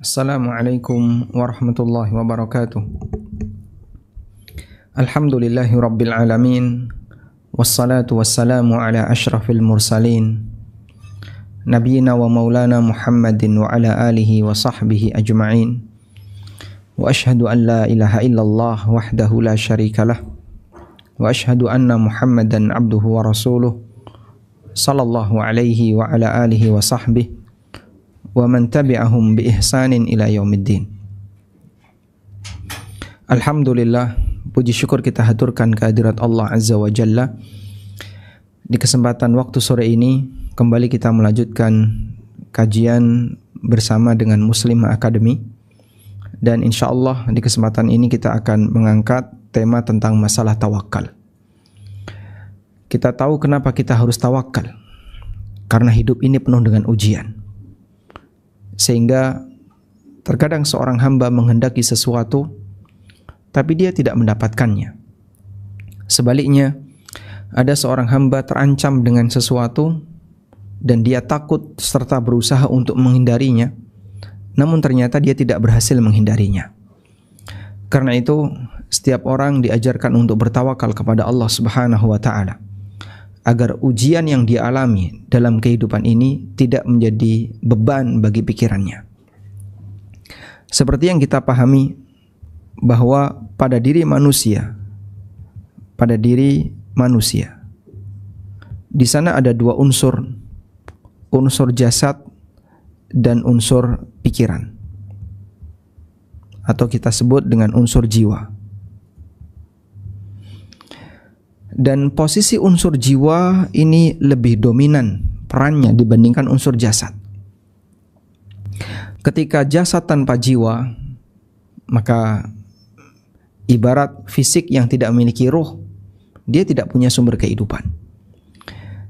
Assalamualaikum warahmatullahi wabarakatuh. Alhamdulillahi rabbil alamin. Wassalatu wassalamu ala ashrafil mursalin Nabiina wa maulana Muhammadin wa ala alihi wa sahbihi ajma'in. Wa ashhadu an la ilaha illallah wahdahu la syarikalah. Wa ashhadu anna Muhammadan abduhu wa rasuluh sallallahu alaihi wa ala alihi wa sahbihi wa man tabi'ahum bi ihsanin ila yaumiddin. Alhamdulillah, puji syukur kita haturkan kehadirat Allah Azza wa Jalla. Di kesempatan waktu sore ini kembali kita melanjutkan kajian bersama dengan Muslim Academy, dan insyaallah di kesempatan ini kita akan mengangkat tema tentang masalah tawakal. Kita tahu kenapa kita harus tawakal, karena hidup ini penuh dengan ujian. Sehingga terkadang seorang hamba menghendaki sesuatu tapi dia tidak mendapatkannya. Sebaliknya, ada seorang hamba terancam dengan sesuatu dan dia takut serta berusaha untuk menghindarinya, namun ternyata dia tidak berhasil menghindarinya. Karena itu, setiap orang diajarkan untuk bertawakal kepada Allah Subhanahu wa taala, agar ujian yang dia alami dalam kehidupan ini tidak menjadi beban bagi pikirannya. Seperti yang kita pahami bahwa pada diri manusia, di sana ada dua unsur, unsur jasad dan unsur pikiran, atau kita sebut dengan unsur jiwa. Dan posisi unsur jiwa ini lebih dominan perannya dibandingkan unsur jasad. Ketika jasad tanpa jiwa, maka ibarat fisik yang tidak memiliki ruh, dia tidak punya sumber kehidupan.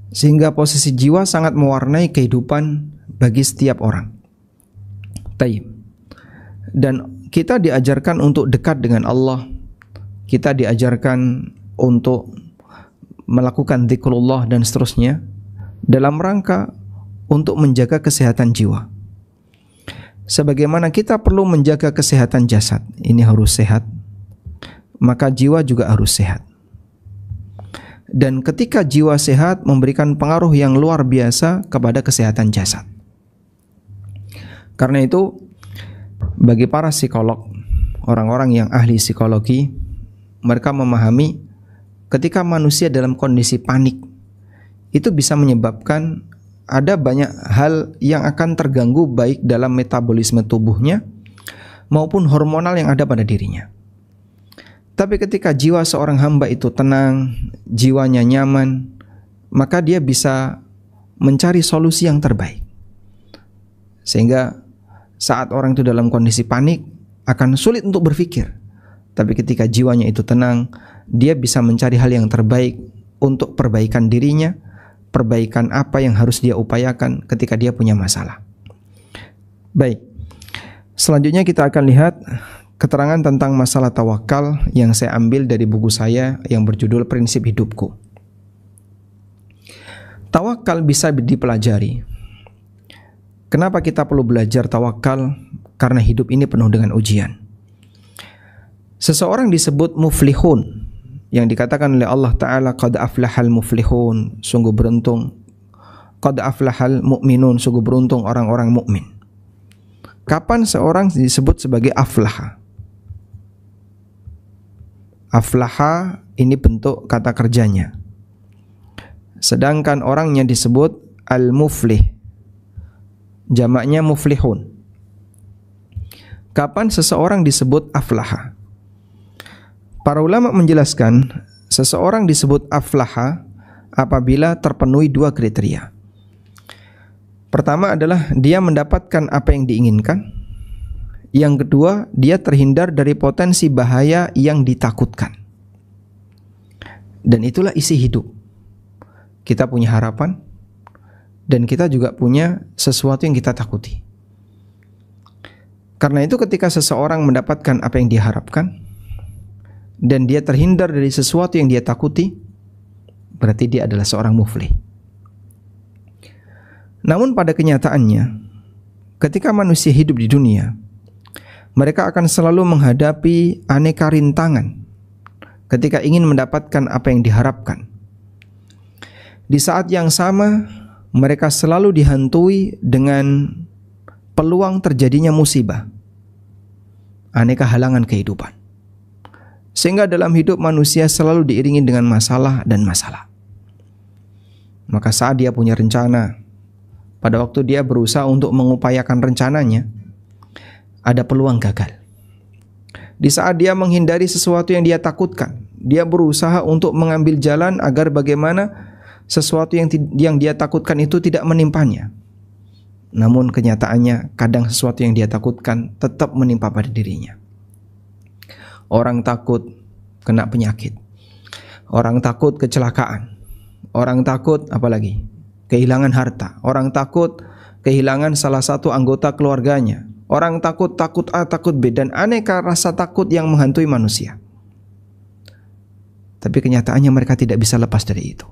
Sehingga posisi jiwa sangat mewarnai kehidupan bagi setiap orang. Taib. Dan kita diajarkan untuk dekat dengan Allah. Kita diajarkan untuk melakukan zikrullah dan seterusnya dalam rangka untuk menjaga kesehatan jiwa. Sebagaimana kita perlu menjaga kesehatan jasad, ini harus sehat, maka jiwa juga harus sehat. Dan ketika jiwa sehat memberikan pengaruh yang luar biasa kepada kesehatan jasad. Karena itu, bagi para psikolog, orang-orang yang ahli psikologi, mereka memahami ketika manusia dalam kondisi panik, itu bisa menyebabkan ada banyak hal yang akan terganggu baik dalam metabolisme tubuhnya maupun hormonal yang ada pada dirinya. Tapi ketika jiwa seorang hamba itu tenang, jiwanya nyaman, maka dia bisa mencari solusi yang terbaik. Sehingga saat orang itu dalam kondisi panik akan sulit untuk berpikir. Tapi ketika jiwanya itu tenang, dia bisa mencari hal yang terbaik untuk perbaikan dirinya, perbaikan apa yang harus dia upayakan ketika dia punya masalah. Baik, selanjutnya kita akan lihat keterangan tentang masalah tawakal yang saya ambil dari buku saya yang berjudul Prinsip Hidupku. Tawakal bisa dipelajari. Kenapa kita perlu belajar tawakal? Karena hidup ini penuh dengan ujian. Seseorang disebut muflihun, yang dikatakan oleh Allah Ta'ala, qad aflahal muflihun, sungguh beruntung. Qad aflahal mu'minun, sungguh beruntung orang-orang mukmin. Kapan seorang disebut sebagai aflaha? Aflaha ini bentuk kata kerjanya. Sedangkan orangnya disebut al-muflih, jamaknya muflihun. Kapan seseorang disebut aflaha? Para ulama menjelaskan, seseorang disebut aflaha apabila terpenuhi dua kriteria. Pertama adalah dia mendapatkan apa yang diinginkan. Yang kedua, dia terhindar dari potensi bahaya yang ditakutkan. Dan itulah isi hidup. Kita punya harapan dan kita juga punya sesuatu yang kita takuti. Karena itu ketika seseorang mendapatkan apa yang diharapkan dan dia terhindar dari sesuatu yang dia takuti, berarti dia adalah seorang muflih. Namun pada kenyataannya, ketika manusia hidup di dunia, Mereka akan selalu menghadapi aneka rintangan ketika ingin mendapatkan apa yang diharapkan. Di saat yang sama, mereka selalu dihantui dengan peluang terjadinya musibah, aneka halangan kehidupan. Sehingga dalam hidup manusia selalu diiringi dengan masalah dan masalah. Maka saat dia punya rencana, pada waktu dia berusaha untuk mengupayakan rencananya, ada peluang gagal. Di saat dia menghindari sesuatu yang dia takutkan, dia berusaha untuk mengambil jalan agar bagaimana sesuatu yang dia takutkan itu tidak menimpanya. Namun kenyataannya kadang sesuatu yang dia takutkan tetap menimpa pada dirinya. Orang takut kena penyakit, orang takut kecelakaan, orang takut apalagi kehilangan harta, orang takut kehilangan salah satu anggota keluarganya, orang takut A, takut B, dan aneka rasa takut yang menghantui manusia. Tapi kenyataannya mereka tidak bisa lepas dari itu,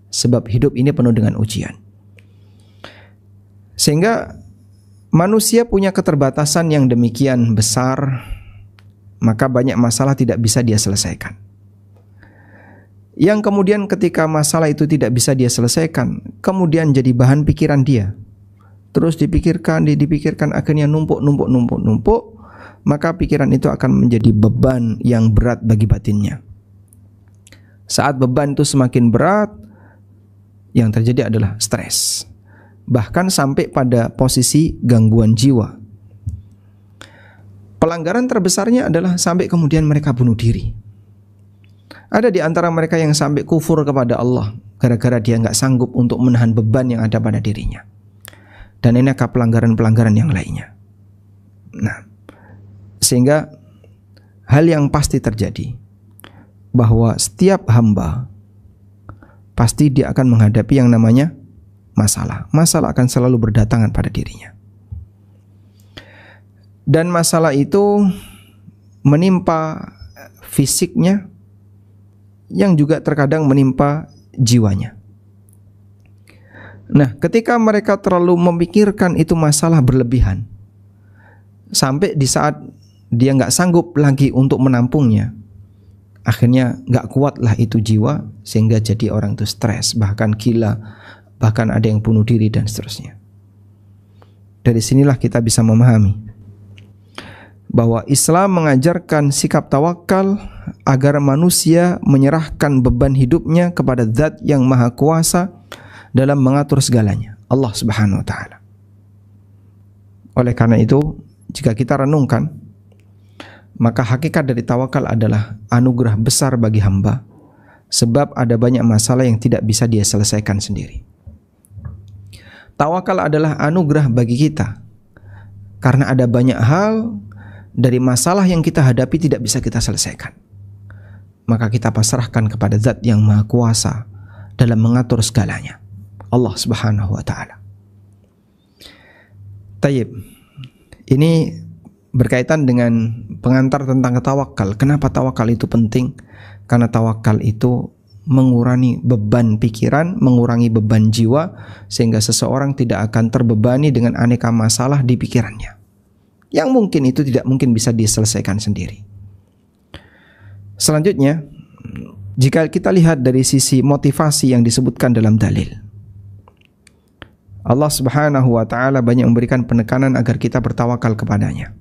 sebab hidup ini penuh dengan ujian. Sehingga manusia punya keterbatasan yang demikian besar, maka banyak masalah tidak bisa dia selesaikan. Yang kemudian ketika masalah itu tidak bisa dia selesaikan, kemudian jadi bahan pikiran dia. Terus dipikirkan, akhirnya numpuk, maka pikiran itu akan menjadi beban yang berat bagi batinnya. Saat beban itu semakin berat, yang terjadi adalah stres. Bahkan sampai pada posisi gangguan jiwa. Pelanggaran terbesarnya adalah sampai kemudian mereka bunuh diri. Ada di antara mereka yang sampai kufur kepada Allah gara-gara dia nggak sanggup untuk menahan beban yang ada pada dirinya. Dan ini akan pelanggaran-pelanggaran yang lainnya. Nah, sehingga hal yang pasti terjadi bahwa setiap hamba pasti dia akan menghadapi yang namanya masalah. Masalah akan selalu berdatangan pada dirinya. Dan masalah itu menimpa fisiknya, yang juga terkadang menimpa jiwanya. Nah, ketika mereka terlalu memikirkan itu masalah berlebihan, sampai di saat dia nggak sanggup lagi untuk menampungnya, akhirnya nggak kuatlah itu jiwa, sehingga jadi orang itu stres, bahkan gila, bahkan ada yang bunuh diri dan seterusnya. Dari sinilah kita bisa memahami bahwa Islam mengajarkan sikap tawakal agar manusia menyerahkan beban hidupnya kepada Zat yang Maha Kuasa dalam mengatur segalanya, Allah Subhanahu wa taala. Oleh karena itu, jika kita renungkan, maka hakikat dari tawakal adalah anugerah besar bagi hamba, sebab ada banyak masalah yang tidak bisa dia selesaikan sendiri. Tawakal adalah anugerah bagi kita karena ada banyak hal dari masalah yang kita hadapi tidak bisa kita selesaikan. Maka kita pasrahkan kepada Zat yang Maha Kuasa dalam mengatur segalanya, Allah Subhanahu wa taala. Tayyib. Ini berkaitan dengan pengantar tentang tawakal. Kenapa tawakal itu penting? Karena tawakal itu mengurangi beban pikiran, mengurangi beban jiwa, sehingga seseorang tidak akan terbebani dengan aneka masalah di pikirannya, yang mungkin itu tidak mungkin bisa diselesaikan sendiri. Selanjutnya, jika kita lihat dari sisi motivasi yang disebutkan dalam dalil, Allah Subhanahu wa taala banyak memberikan penekanan agar kita bertawakal kepadanya.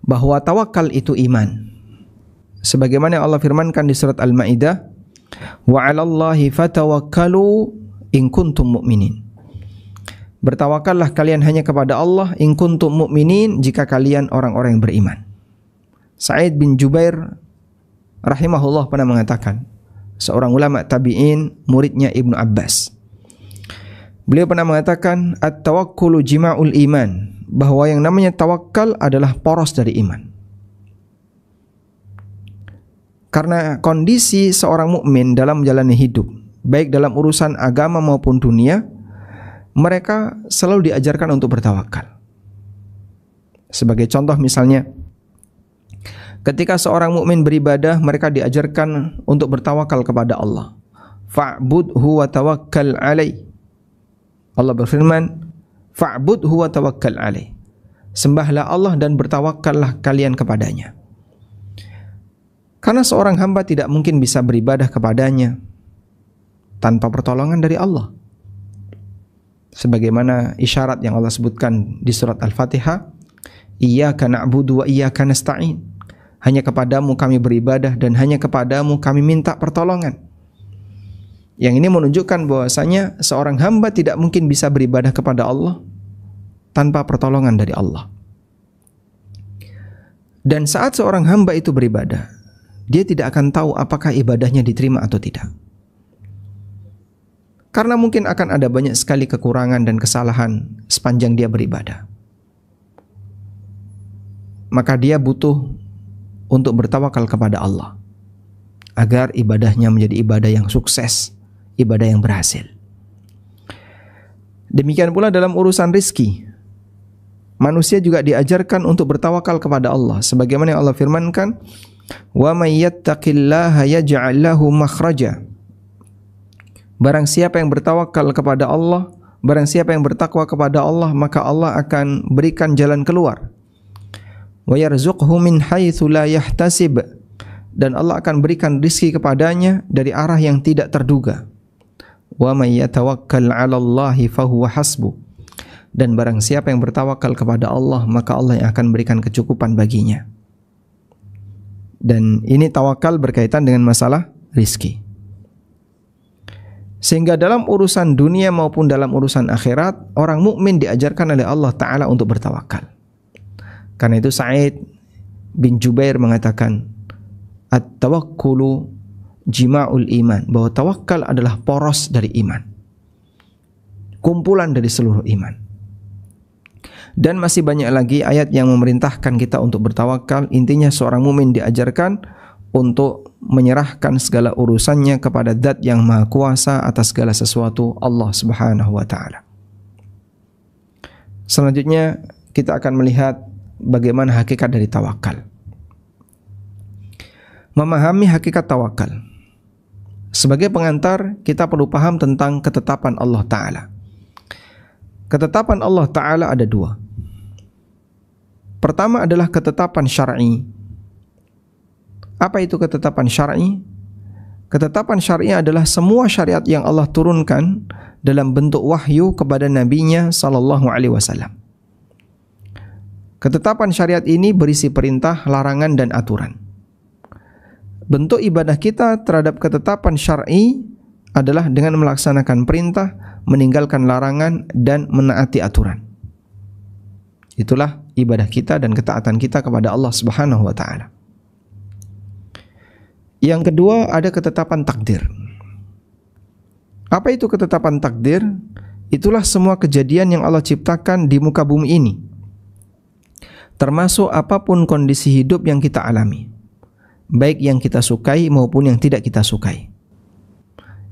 Bahwa tawakal itu iman. Sebagaimana Allah firmankan di surat Al-Maidah, "Wa 'alallahi fatawakkalu in kuntum mu'minin." Bertawakallah kalian hanya kepada Allah in kuntum mu'minin, jika kalian orang-orang yang beriman. Sa'id bin Jubair rahimahullah pernah mengatakan, seorang ulama tabi'in, muridnya Ibnu Abbas. Beliau pernah mengatakan, at-tawakkulu jima'ul iman, bahwa yang namanya tawakal adalah poros dari iman. Karena kondisi seorang mukmin dalam menjalani hidup, baik dalam urusan agama maupun dunia, mereka selalu diajarkan untuk bertawakal. Sebagai contoh misalnya, ketika seorang mukmin beribadah, mereka diajarkan untuk bertawakal kepada Allah. Fa'budhu wa tawakkal alaih. Allah berfirman, fa'budhu wa tawakkal alaih. Sembahlah Allah dan bertawakallah kalian kepadanya. Karena seorang hamba tidak mungkin bisa beribadah kepadanya tanpa pertolongan dari Allah. Sebagaimana isyarat yang Allah sebutkan di surat Al-Fatihah, Iyyaka na'budu wa iyyaka nasta'in. Hanya kepadamu kami beribadah dan hanya kepadamu kami minta pertolongan. Yang ini menunjukkan bahwasanya seorang hamba tidak mungkin bisa beribadah kepada Allah tanpa pertolongan dari Allah. Dan saat seorang hamba itu beribadah, dia tidak akan tahu apakah ibadahnya diterima atau tidak. Karena mungkin akan ada banyak sekali kekurangan dan kesalahan sepanjang dia beribadah. Maka dia butuh untuk bertawakal kepada Allah agar ibadahnya menjadi ibadah yang sukses, ibadah yang berhasil. Demikian pula dalam urusan rizki, manusia juga diajarkan untuk bertawakal kepada Allah. Sebagaimana yang Allah firmankan, "Wa may yattaqillaha yaj'al lahu makhraja." Barang siapa yang bertawakal kepada Allah, barang siapa yang bertakwa kepada Allah, maka Allah akan berikan jalan keluar. Wa yarzuqhu min haitsu la yahtasib. Dan Allah akan berikan rizki kepadanya dari arah yang tidak terduga. Wa may yatawakkal 'ala Allahi fahuwa hasbuh. Dan barang siapa yang bertawakal kepada Allah, maka Allah yang akan berikan kecukupan baginya. Dan ini tawakal berkaitan dengan masalah rizki. Sehingga dalam urusan dunia maupun dalam urusan akhirat, orang mukmin diajarkan oleh Allah Ta'ala untuk bertawakal. Karena itu Sa'id bin Jubair mengatakan, At-tawakkulu jima'ul iman, bahwa tawakal adalah poros dari iman, kumpulan dari seluruh iman. Dan masih banyak lagi ayat yang memerintahkan kita untuk bertawakal. Intinya seorang mukmin diajarkan untuk menyerahkan segala urusannya kepada Zat yang Maha Kuasa atas segala sesuatu, Allah Subhanahu wa taala. Selanjutnya kita akan melihat bagaimana hakikat dari tawakal. Memahami hakikat tawakal. Sebagai pengantar, kita perlu paham tentang ketetapan Allah Ta'ala. Ketetapan Allah Ta'ala ada dua. Pertama adalah ketetapan syar'i. Apa itu ketetapan syar'i? Ketetapan syar'i adalah semua syariat yang Allah turunkan dalam bentuk wahyu kepada nabinya sallallahu alaihi wasallam. Ketetapan syariat ini berisi perintah, larangan, dan aturan. Bentuk ibadah kita terhadap ketetapan syar'i adalah dengan melaksanakan perintah, meninggalkan larangan, dan menaati aturan. Itulah ibadah kita dan ketaatan kita kepada Allah Subhanahu wa taala. Yang kedua, ada ketetapan takdir. Apa itu ketetapan takdir? Itulah semua kejadian yang Allah ciptakan di muka bumi ini, termasuk apapun kondisi hidup yang kita alami, baik yang kita sukai maupun yang tidak kita sukai.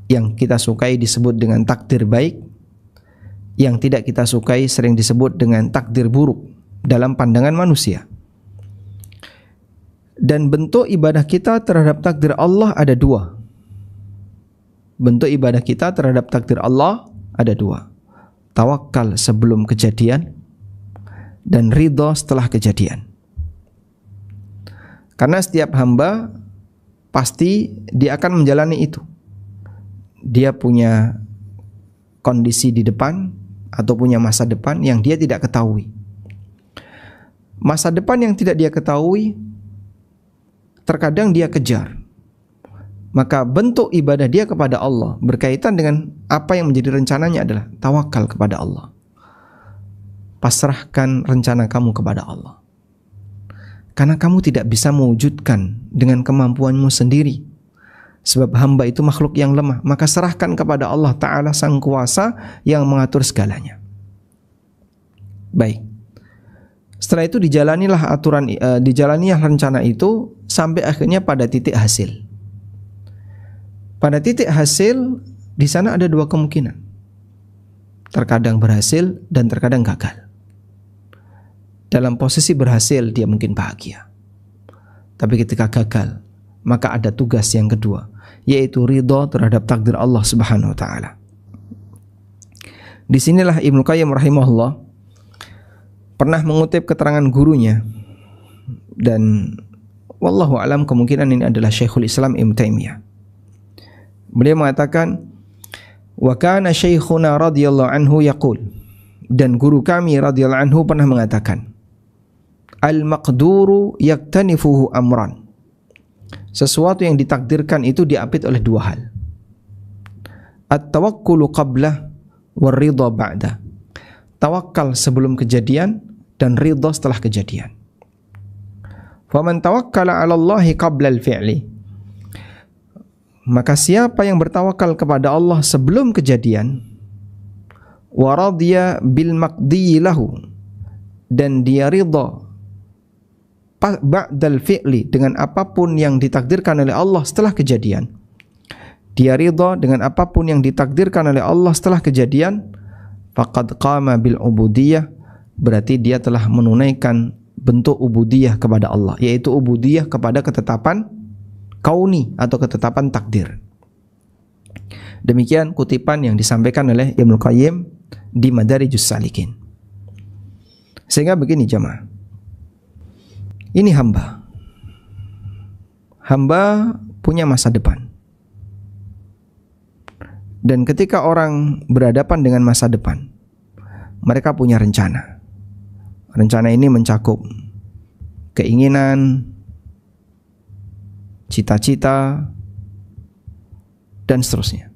Yang kita sukai disebut dengan takdir baik, yang tidak kita sukai sering disebut dengan takdir buruk dalam pandangan manusia. Dan bentuk ibadah kita terhadap takdir Allah ada dua. Bentuk ibadah kita terhadap takdir Allah ada dua. Tawakal sebelum kejadian dan ridha setelah kejadian. Karena setiap hamba pasti dia akan menjalani itu. Dia punya kondisi di depan atau punya masa depan yang dia tidak ketahui. Masa depan yang tidak dia ketahui, terkadang dia kejar. Maka bentuk ibadah dia kepada Allah berkaitan dengan apa yang menjadi rencananya adalah tawakal kepada Allah. Pasrahkan rencana kamu kepada Allah. Karena kamu tidak bisa mewujudkan dengan kemampuanmu sendiri. Sebab hamba itu makhluk yang lemah. Maka serahkan kepada Allah Ta'ala Sang Kuasa yang mengatur segalanya. Baik. Setelah itu dijalanilah rencana itu sampai akhirnya pada titik hasil. Pada titik hasil, di sana ada dua kemungkinan. Terkadang berhasil dan terkadang gagal. Dalam posisi berhasil dia mungkin bahagia. Tapi ketika gagal, maka ada tugas yang kedua, yaitu ridha terhadap takdir Allah Subhanahu wa taala. Disinilah Ibnu Qayyim rahimahullah pernah mengutip keterangan gurunya, dan wallahu alam kemungkinan ini adalah Syekhul Islam Ibnu Taimiyah. Beliau mengatakan, wa kana syekhuna radhiyallahu anhu yaqul, dan guru kami radhiyallahu anhu pernah mengatakan, al-maqduru yaktanifuhu amran, sesuatu yang ditakdirkan itu diapit oleh dua hal, at-tawakkulu qablah war ridha ba'da, tawakal sebelum kejadian dan ridha setelah kejadian. Faman tawakkala 'ala Allahi qabla al-fi'li, maka siapa yang bertawakal kepada Allah sebelum kejadian, wa radiya bil maqdi lahu, dan dia ridha ba'dal fi'li, dengan apapun yang ditakdirkan oleh Allah setelah kejadian. Dia ridha dengan apapun yang ditakdirkan oleh Allah setelah kejadian, faqad qama bil ubudiyah, berarti dia telah menunaikan bentuk ubudiyah kepada Allah, yaitu ubudiyah kepada ketetapan kauni atau ketetapan takdir. Demikian kutipan yang disampaikan oleh Ibnu Qayyim di Madarijus Salikin. Sehingga begini jemaah, ini hamba punya masa depan. Dan ketika orang berhadapan dengan masa depan, mereka punya rencana. Rencana ini mencakup keinginan, cita-cita, dan seterusnya.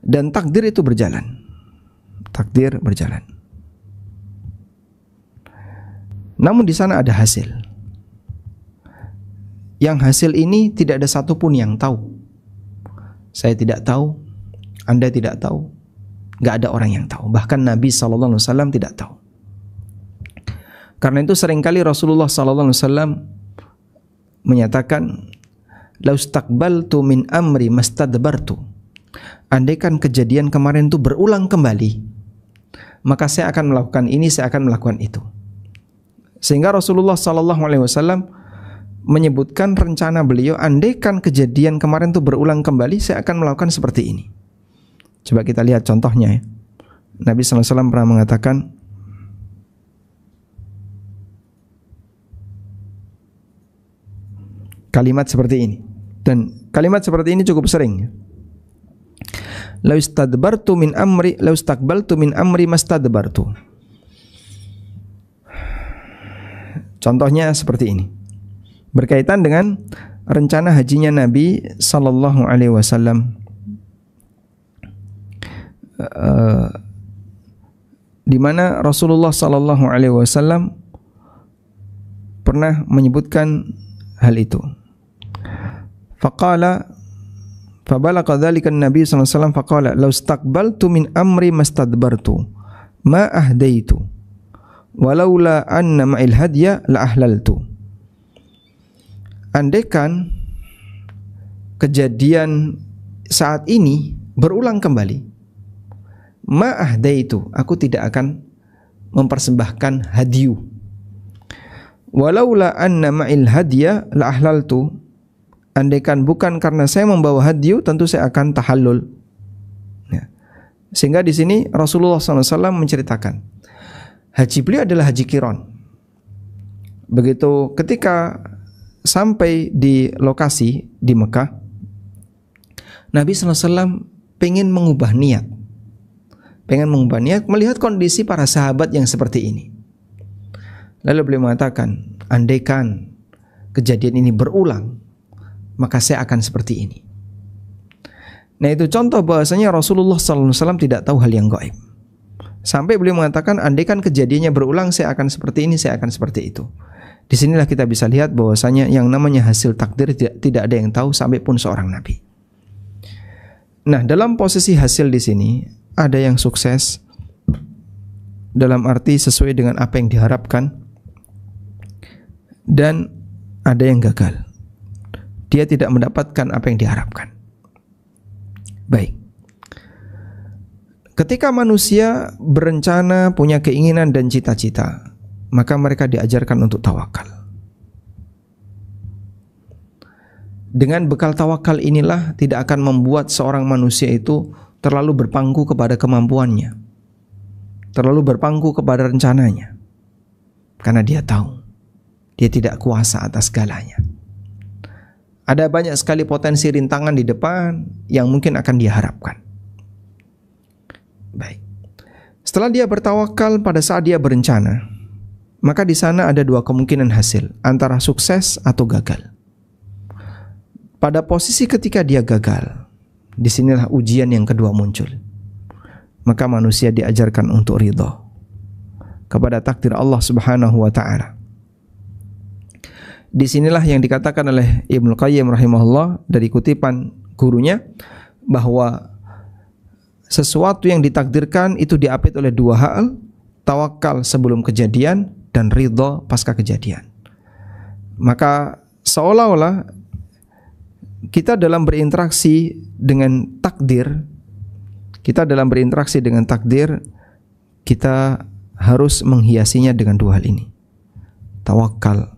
Dan takdir itu berjalan. Takdir berjalan. Namun di sana ada hasil. Yang hasil ini tidak ada satupun yang tahu. Saya tidak tahu, Anda tidak tahu, gak ada orang yang tahu. Bahkan Nabi SAW tidak tahu. Karena itu seringkali Rasulullah SAW menyatakan, laustaqbaltu min amri mastadbartu, andaikan kejadian kemarin itu berulang kembali, maka saya akan melakukan ini, saya akan melakukan itu. Sehingga Rasulullah SAW menyebutkan rencana beliau, andaikan kejadian kemarin itu berulang kembali, saya akan melakukan seperti ini. Coba kita lihat contohnya ya. Nabi SAW pernah mengatakan, kalimat seperti ini. Dan kalimat seperti ini cukup sering. Laustadbartu min amri, laustaqbaltu min amri mastadbartu. Contohnya seperti ini. Berkaitan dengan rencana hajinya Nabi sallallahu alaihi wasallam, di mana Rasulullah sallallahu alaihi wasallam pernah menyebutkan hal itu. Faqala fabalagha dzalika an-nabi sallallahu alaihi wasallam faqala law istaqbaltu min amri mastadbartu ma ahdaitu walaula anna ma'il hadya la ahlaltu. Andaikan kejadian saat ini berulang kembali, ma ahdaitu, aku tidak akan mempersembahkan hadyu. Walaula anna ma'il hadya la ahlaltu, andaikan bukan karena saya membawa hadyu, tentu saya akan tahallul. Ya. Sehingga di sini Rasulullah SAW menceritakan, haji beliau adalah haji qiron. Begitu ketika sampai di lokasi di Mekah, Nabi SAW pengen mengubah niat, melihat kondisi para sahabat yang seperti ini. Lalu beliau mengatakan, andaikan kejadian ini berulang, maka saya akan seperti ini. Nah, itu contoh bahwasanya Rasulullah SAW tidak tahu hal yang gaib. Sampai beliau mengatakan, andaikan kejadiannya berulang, saya akan seperti ini, saya akan seperti itu. Disinilah kita bisa lihat bahwasanya yang namanya hasil takdir tidak ada yang tahu, sampai pun seorang nabi. Nah, dalam posisi hasil di sini ada yang sukses dalam arti sesuai dengan apa yang diharapkan, dan ada yang gagal. Dia tidak mendapatkan apa yang diharapkan. Baik. Ketika manusia berencana, punya keinginan dan cita-cita, maka mereka diajarkan untuk tawakal. Dengan bekal tawakal inilah tidak akan membuat seorang manusia itu terlalu berpangku kepada kemampuannya. terlalu berpangku kepada rencananya, karena dia tahu dia tidak kuasa atas segalanya. Ada banyak sekali potensi rintangan di depan yang mungkin akan dia harapkan. Baik. Setelah dia bertawakal pada saat dia berencana, maka di sana ada dua kemungkinan hasil, antara sukses atau gagal. Pada posisi ketika dia gagal, disinilah ujian yang kedua muncul. Maka manusia diajarkan untuk ridha kepada takdir Allah Subhanahu wa ta'ala. Disinilah yang dikatakan oleh Ibnu Qayyim rahimahullah dari kutipan gurunya, bahwa sesuatu yang ditakdirkan itu diapit oleh dua hal, tawakal sebelum kejadian dan ridha pasca kejadian. Maka seolah-olah kita dalam berinteraksi dengan takdir, kita harus menghiasinya dengan dua hal ini, tawakal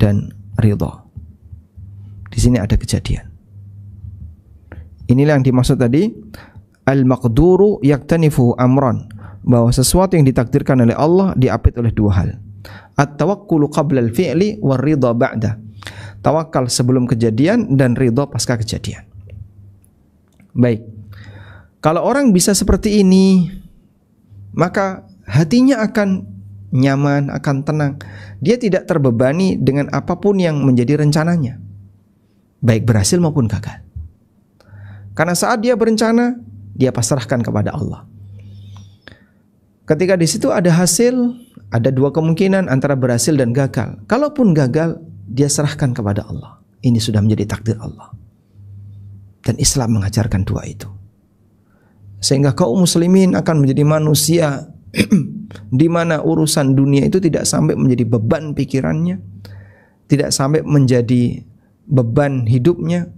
dan ridha. Di sini ada kejadian. Inilah yang dimaksud tadi, al-maqduru yaktanifu amran, bahwa sesuatu yang ditakdirkan oleh Allah diapit oleh dua hal, at-tawakkulu qabla al-fi'li war ridha ba'da. Tawakal sebelum kejadian dan ridha pasca kejadian. Baik. Kalau orang bisa seperti ini, maka hatinya akan nyaman, akan tenang. Dia tidak terbebani dengan apapun yang menjadi rencananya, baik berhasil maupun gagal. Karena saat dia berencana, dia pasrahkan kepada Allah. Ketika di situ ada hasil, ada dua kemungkinan antara berhasil dan gagal. Kalaupun gagal, dia serahkan kepada Allah. Ini sudah menjadi takdir Allah. Dan Islam mengajarkan dua itu. Sehingga kaum muslimin akan menjadi manusia di mana urusan dunia itu tidak sampai menjadi beban pikirannya, tidak sampai menjadi beban hidupnya,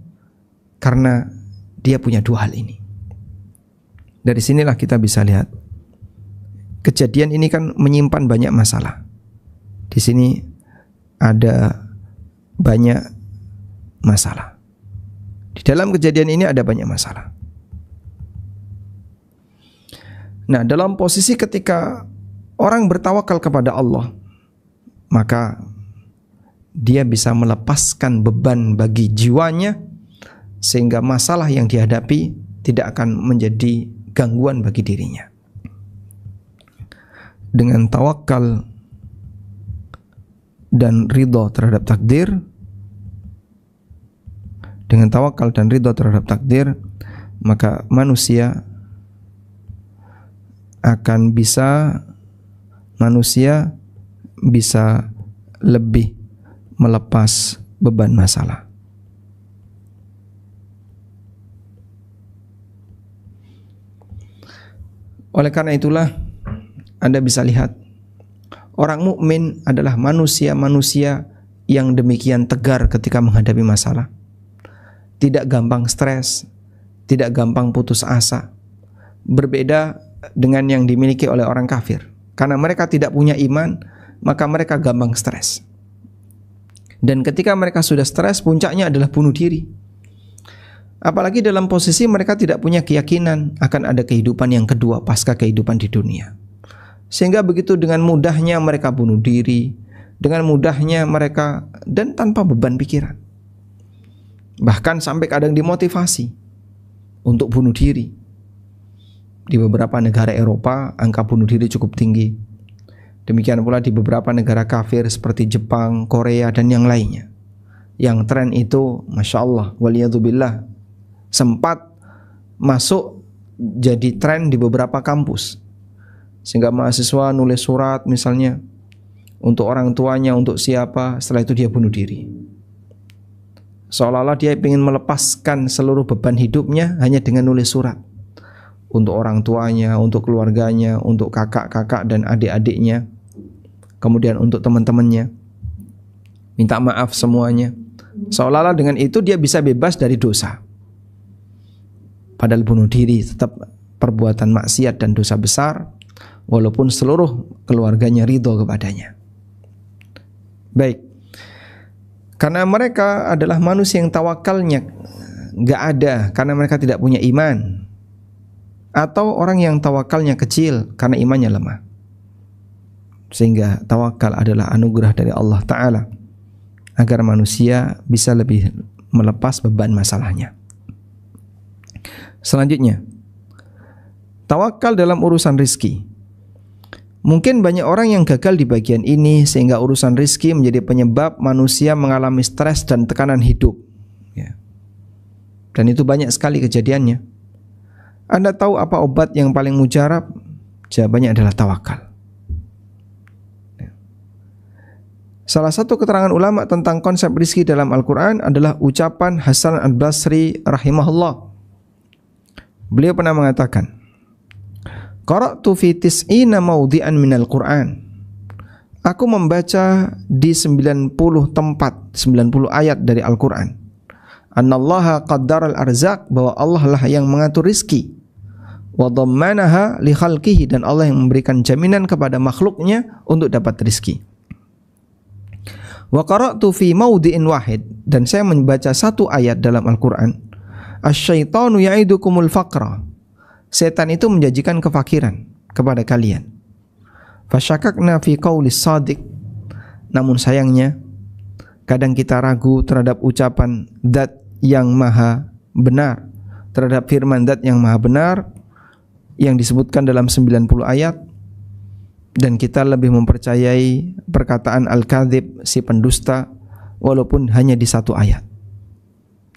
karena dia punya dua hal ini. Dari sinilah kita bisa lihat, kejadian ini kan menyimpan banyak masalah. Di sini ada banyak masalah. Di dalam kejadian ini ada banyak masalah. Nah, dalam posisi ketika orang bertawakal kepada Allah, maka dia bisa melepaskan beban bagi jiwanya, sehingga masalah yang dihadapi tidak akan menjadi gangguan bagi dirinya. Dengan tawakal dan ridha terhadap takdir, maka manusia bisa lebih melepas beban masalah. Oleh karena itulah Anda bisa lihat, orang mukmin adalah manusia-manusia yang demikian tegar ketika menghadapi masalah. Tidak gampang stres, tidak gampang putus asa. Berbeda dengan yang dimiliki oleh orang kafir. Karena mereka tidak punya iman, maka mereka gampang stres. Dan ketika mereka sudah stres, puncaknya adalah bunuh diri. Apalagi dalam posisi mereka tidak punya keyakinan akan ada kehidupan yang kedua pasca kehidupan di dunia. Sehingga begitu dengan mudahnya mereka bunuh diri, dengan mudahnya mereka, dan tanpa beban pikiran. Bahkan sampai kadang dimotivasi untuk bunuh diri. Di beberapa negara Eropa, angka bunuh diri cukup tinggi. Demikian pula di beberapa negara kafir seperti Jepang, Korea, dan yang lainnya. Yang tren itu, Masya Allah, waliyadzubillah, sempat masuk jadi tren di beberapa kampus. Sehingga mahasiswa nulis surat misalnya untuk orang tuanya, untuk siapa, setelah itu dia bunuh diri. Seolah-olah dia ingin melepaskan seluruh beban hidupnya hanya dengan nulis surat. Untuk orang tuanya, untuk keluarganya, untuk kakak-kakak dan adik-adiknya, kemudian untuk teman-temannya. Minta maaf semuanya. Seolah-olah dengan itu dia bisa bebas dari dosa. Padahal bunuh diri tetap perbuatan maksiat dan dosa besar, walaupun seluruh keluarganya ridho kepadanya. Baik, karena mereka adalah manusia yang tawakalnya gak ada, karena mereka tidak punya iman. atau orang yang tawakalnya kecil karena imannya lemah. Sehingga tawakal adalah anugerah dari Allah Ta'ala agar manusia bisa lebih melepas beban masalahnya. Selanjutnya, tawakal dalam urusan rizki. Mungkin banyak orang yang gagal di bagian ini sehingga urusan rizki menjadi penyebab manusia mengalami stres dan tekanan hidup. Ya. Dan itu banyak sekali kejadiannya. Anda tahu apa obat yang paling mujarab? Jawabannya adalah tawakal. Ya. Salah satu keterangan ulama tentang konsep rizki dalam Al-Quran adalah ucapan Hasan al-Basri rahimahullah. Beliau pernah mengatakan, qara'tu fi tis'ina mawdi'an minal Qur'an. Aku membaca di 90 tempat, 90 ayat dari Al-Quran. Annallaha qaddaral arzaq, bahwa Allah lah yang mengatur rizki. Wa dhammanaha li khalqihi, dan Allah yang memberikan jaminan kepada makhluknya untuk dapat rizki. Wa qara'tu fi mawdi'in wahid, dan saya membaca satu ayat dalam Al-Quran. Asyaitanu ya'idukumul faqra. Setan itu menjanjikan kefakiran kepada kalian. Fasyakakna fi qaulis shadiq. Namun sayangnya kadang kita ragu terhadap ucapan Zat yang maha benar, terhadap firman Zat yang maha benar yang disebutkan dalam 90 ayat, dan kita lebih mempercayai perkataan al-kadzib, si pendusta, walaupun hanya di satu ayat,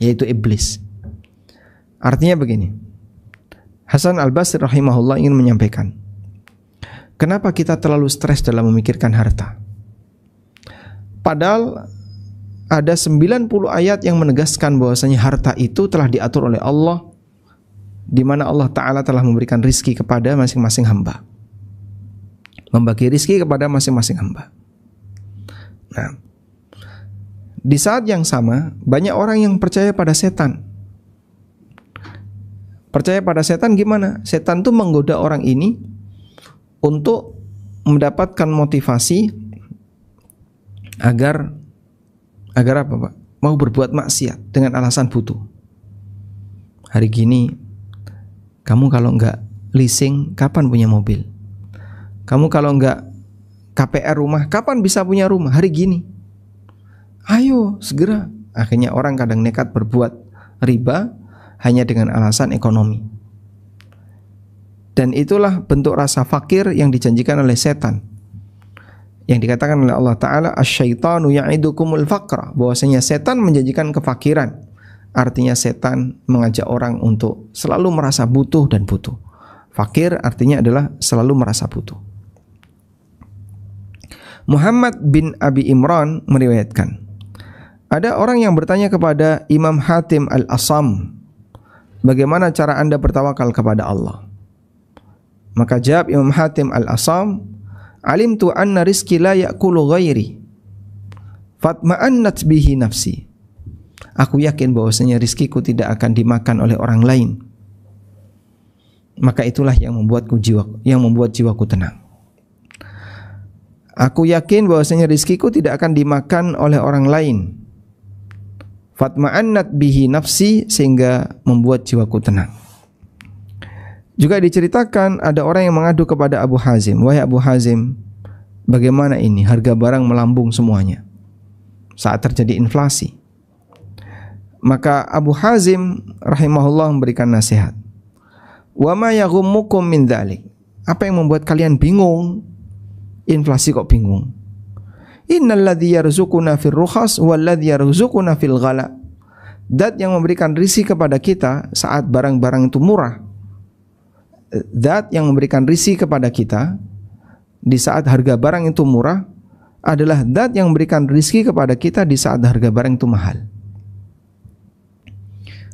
yaitu iblis. Artinya begini, Hasan al-Basri rahimahullah ingin menyampaikan, kenapa kita terlalu stres dalam memikirkan harta? Padahal ada 90 ayat yang menegaskan bahwasanya harta itu telah diatur oleh Allah, di mana Allah Ta'ala telah memberikan rizki kepada masing-masing hamba, membagi rizki kepada masing-masing hamba. Nah, di saat yang sama banyak orang yang percaya pada setan. Percaya pada setan gimana? Setan tuh menggoda orang ini untuk mendapatkan motivasi agar apa, Pak? Mau berbuat maksiat dengan alasan butuh. Hari gini kamu kalau enggak leasing, kapan punya mobil? Kamu kalau enggak KPR rumah, kapan bisa punya rumah? Hari gini. Ayo segera. Akhirnya orang kadang nekat berbuat riba hanya dengan alasan ekonomi. Dan itulah bentuk rasa fakir yang dijanjikan oleh setan, yang dikatakan oleh Allah Ta'ala, asyaitanu ya'idukumul faqra, bahwasanya setan menjanjikan kefakiran. Artinya setan mengajak orang untuk selalu merasa butuh dan butuh. Fakir artinya adalah selalu merasa butuh. Muhammad bin Abi Imran meriwayatkan, ada orang yang bertanya kepada Imam Hatim al-Asam, bagaimana cara Anda bertawakal kepada Allah? Maka jawab Imam Hatim al-Asam, alimtu anna rizki la ya'kulu ghairi fatma'annat bihi nafsi. Aku yakin bahwasanya rizkiku tidak akan dimakan oleh orang lain. Maka itulah yang membuat jiwaku tenang. Aku yakin bahwasanya rizkiku tidak akan dimakan oleh orang lain. Fatma'annat bihi nafsi, sehingga membuat jiwaku tenang. Juga diceritakan ada orang yang mengadu kepada Abu Hazim, wahai Abu Hazim, bagaimana ini harga barang melambung semuanya saat terjadi inflasi. Maka Abu Hazim rahimahullah memberikan nasihat, wa ma yaghummukum min dzalik, apa yang membuat kalian bingung? Inflasi kok bingung? Innal ladzi yarzuquna fil rukhas wal ladzi yarzuquna fil ghala. Zat yang memberikan rizki kepada kita saat barang-barang itu murah, zat yang memberikan rizki kepada kita di saat harga barang itu murah adalah zat yang memberikan rizki kepada kita di saat harga barang itu mahal.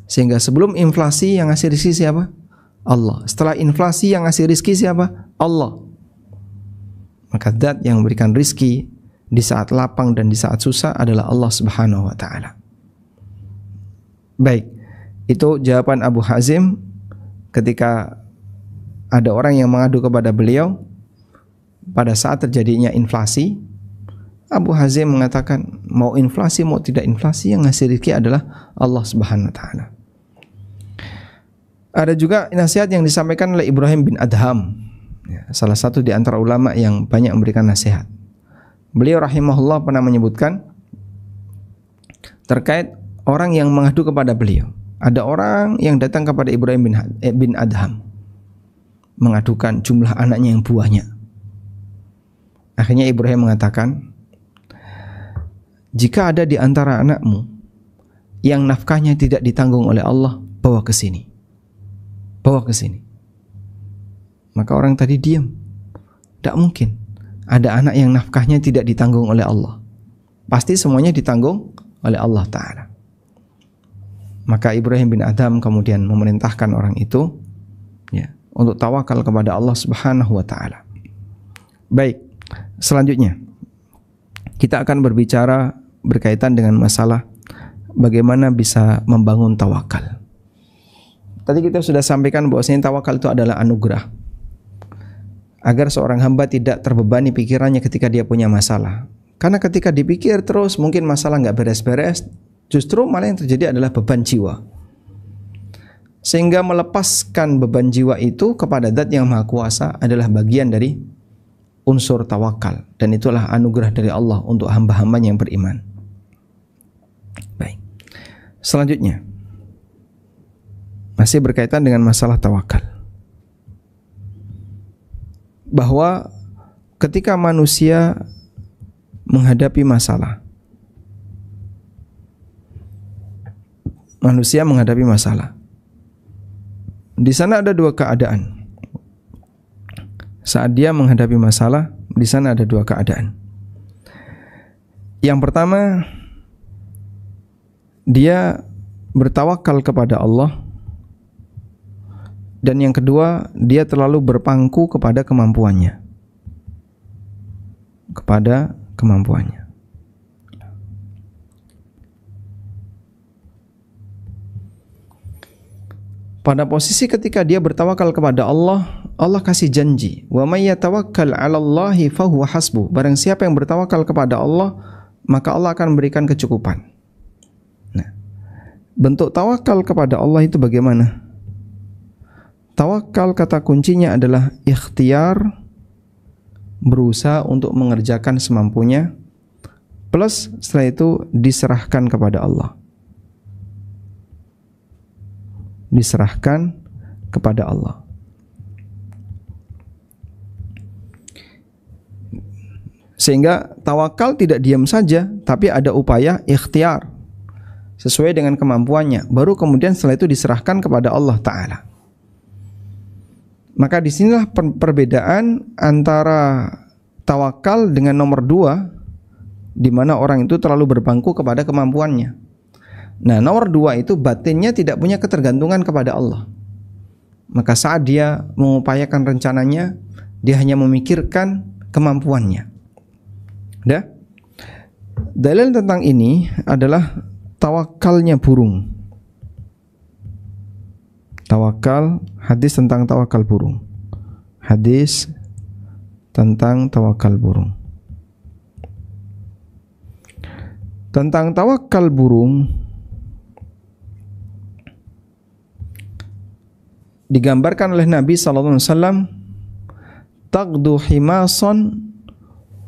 Sehingga sebelum inflasi yang ngasih rizki siapa? Allah. Setelah inflasi yang ngasih rizki siapa? Allah. Maka zat yang memberikan rizki di saat lapang dan di saat susah adalah Allah Subhanahu wa ta'ala. Baik, itu jawaban Abu Hazim ketika ada orang yang mengadu kepada beliau pada saat terjadinya inflasi. Abu Hazim mengatakan, mau inflasi mau tidak inflasi, yang ngasih rezeki adalah Allah Subhanahu wa ta'ala. Ada juga nasihat yang disampaikan oleh Ibrahim bin Adham, ya, salah satu di antara ulama yang banyak memberikan nasihat. Beliau rahimahullah pernah menyebutkan terkait orang yang mengadu kepada beliau. Ada orang yang datang kepada Ibrahim bin Adham mengadukan jumlah anaknya yang buahnya. Akhirnya Ibrahim mengatakan, jika ada di antara anakmu yang nafkahnya tidak ditanggung oleh Allah, bawa ke sini. Bawa ke sini. Maka orang tadi diam. Tidak mungkin ada anak yang nafkahnya tidak ditanggung oleh Allah. Pasti semuanya ditanggung oleh Allah Ta'ala. Maka Ibrahim bin Adham kemudian memerintahkan orang itu, ya, untuk tawakal kepada Allah Subhanahu wa Ta'ala. Baik, selanjutnya kita akan berbicara berkaitan dengan masalah bagaimana bisa membangun tawakal. Tadi kita sudah sampaikan bahwasanya tawakal itu adalah anugerah, agar seorang hamba tidak terbebani pikirannya ketika dia punya masalah. Karena ketika dipikir terus mungkin masalah nggak beres-beres, justru malah yang terjadi adalah beban jiwa. Sehingga melepaskan beban jiwa itu kepada Zat yang Maha Kuasa adalah bagian dari unsur tawakal, dan itulah anugerah dari Allah untuk hamba-hambanya yang beriman. Baik. Selanjutnya masih berkaitan dengan masalah tawakal, bahwa ketika manusia menghadapi masalah, di sana ada dua keadaan. Saat dia menghadapi masalah, di sana ada dua keadaan. Yang pertama, dia bertawakal kepada Allah, dan yang kedua, dia terlalu berpangku kepada kemampuannya. Pada posisi ketika dia bertawakal kepada Allah, Allah kasih janji, "Wa may yatawakkal 'alallahi fahuwa hasbuh." Barang siapa yang bertawakal kepada Allah, maka Allah akan memberikan kecukupan. Nah, bentuk tawakal kepada Allah itu bagaimana? Tawakal kata kuncinya adalah ikhtiar, berusaha untuk mengerjakan semampunya, plus setelah itu diserahkan kepada Allah. Diserahkan kepada Allah. Sehingga tawakal tidak diam saja, tapi ada upaya ikhtiar sesuai dengan kemampuannya, baru kemudian setelah itu diserahkan kepada Allah Ta'ala. Maka disinilah perbedaan antara tawakal dengan nomor dua, di mana orang itu terlalu berpangku kepada kemampuannya. Nah, nomor dua itu batinnya tidak punya ketergantungan kepada Allah. Maka saat dia mengupayakan rencananya, dia hanya memikirkan kemampuannya. Dah? Dalil tentang ini adalah tawakalnya burung. Tawakal, hadis tentang tawakal burung. Hadis tentang tawakal burung. Tentang tawakal burung digambarkan oleh Nabi SAW, taqdu himason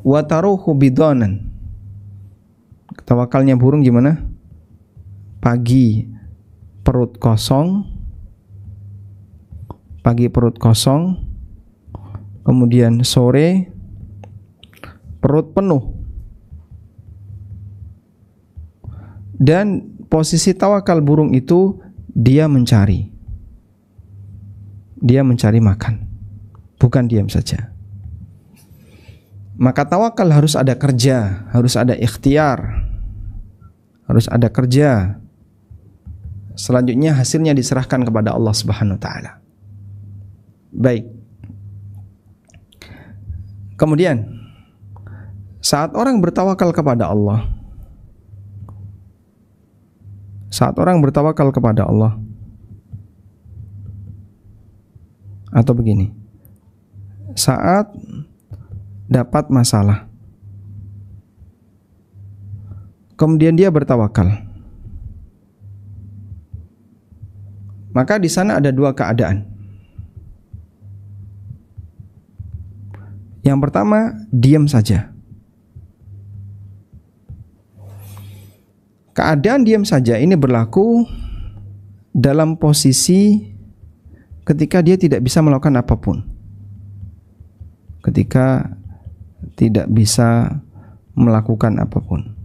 wa taruhu bidanan. Tawakalnya burung gimana? Pagi perut kosong, kemudian sore perut penuh. Dan posisi tawakal burung itu dia mencari makan, bukan diam saja. Maka tawakal harus ada kerja, harus ada ikhtiar, harus ada kerja. Selanjutnya hasilnya diserahkan kepada Allah Subhanahu wa Ta'ala. Baik. Kemudian saat orang bertawakal kepada Allah, atau begini, saat dapat masalah, kemudian dia bertawakal, Maka di sana ada dua keadaan. Yang pertama, diam saja. Keadaan diam saja ini berlaku dalam posisi ketika dia tidak bisa melakukan apapun. Ketika tidak bisa melakukan apapun.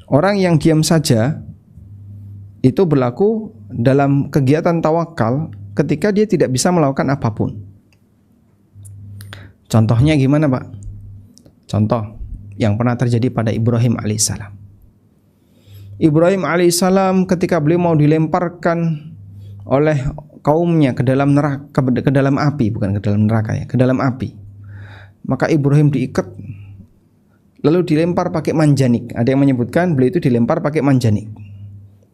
Orang yang diam saja itu berlaku dalam kegiatan tawakal ketika dia tidak bisa melakukan apapun. Contohnya gimana, Pak? Contoh yang pernah terjadi pada Ibrahim alaihissalam. Ibrahim alaihissalam ketika beliau mau dilemparkan oleh kaumnya ke dalam neraka, ke dalam api, bukan ke dalam neraka ya, ke dalam api. Maka Ibrahim diikat lalu dilempar pakai manjanik. Ada yang menyebutkan beliau itu dilempar pakai manjanik,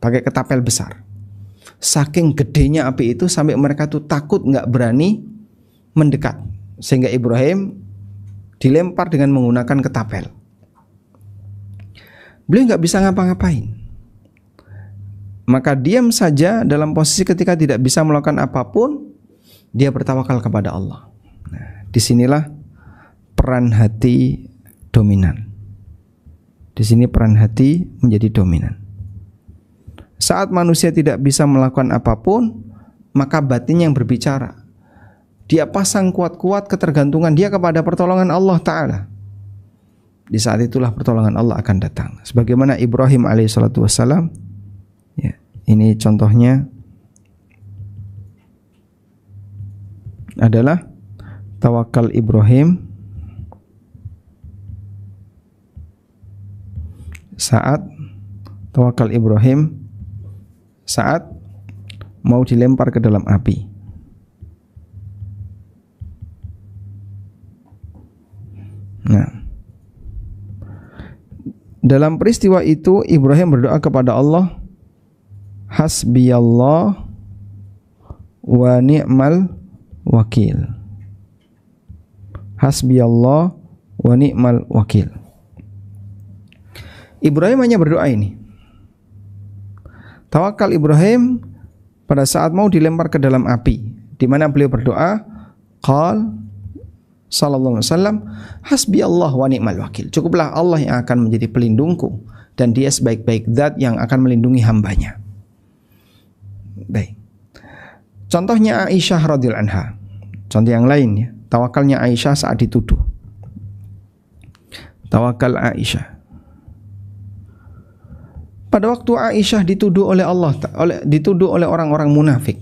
pakai ketapel besar. Saking gedenya api itu sampai mereka tuh takut, nggak berani mendekat. Sehingga Ibrahim dilempar dengan menggunakan ketapel. Beliau nggak bisa ngapa-ngapain. Maka diam saja dalam posisi ketika tidak bisa melakukan apapun, dia bertawakal kepada Allah. Nah, disinilah peran hati dominan. Di sini peran hati menjadi dominan. Saat manusia tidak bisa melakukan apapun, maka batin yang berbicara. Dia pasang kuat-kuat ketergantungan dia kepada pertolongan Allah Ta'ala. Di saat itulah pertolongan Allah akan datang. Sebagaimana Ibrahim alaihissalatu wassalam, ya, ini contohnya adalah tawakal Ibrahim saat mau dilempar ke dalam api. Nah, dalam peristiwa itu Ibrahim berdoa kepada Allah, hasbiyallah wa ni'mal wakil. Hasbiyallah wa ni'mal wakil. Ibrahim hanya berdoa ini. Tawakal Ibrahim pada saat mau dilempar ke dalam api, di mana beliau berdoa, qal sallallahu alaihi wasallam, hasbi Allah wa ni'mal wakil. Cukuplah Allah yang akan menjadi pelindungku dan dia sebaik-baik zat yang akan melindungi hambanya. Baik. Contohnya Aisyah radhiyallahu anha. Contoh yang lain ya, tawakalnya Aisyah saat dituduh. Tawakal Aisyah. Pada waktu Aisyah dituduh oleh orang-orang munafik.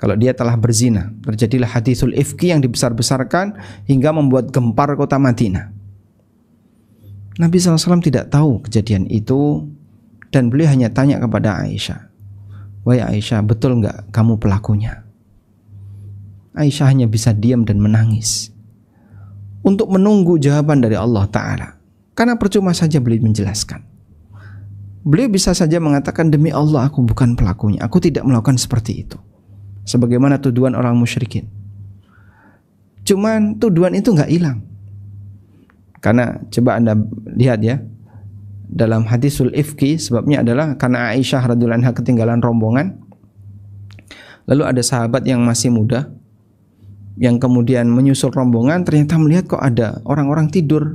Kalau dia telah berzina, terjadilah hadisul ifki yang dibesar-besarkan hingga membuat gempar kota Madinah. Nabi SAW tidak tahu kejadian itu dan beliau hanya tanya kepada Aisyah, wahai Aisyah, betul enggak kamu pelakunya? Aisyah hanya bisa diam dan menangis untuk menunggu jawaban dari Allah Ta'ala. Karena percuma saja beliau menjelaskan. Beliau bisa saja mengatakan, demi Allah aku bukan pelakunya, aku tidak melakukan seperti itu, sebagaimana tuduhan orang musyrikin. Cuman tuduhan itu nggak hilang. Karena coba Anda lihat ya, dalam hadisul ifki, sebabnya adalah karena Aisyah radhiyallahu anha ketinggalan rombongan. Lalu ada sahabat yang masih muda yang kemudian menyusul rombongan, ternyata melihat kok ada orang-orang tidur.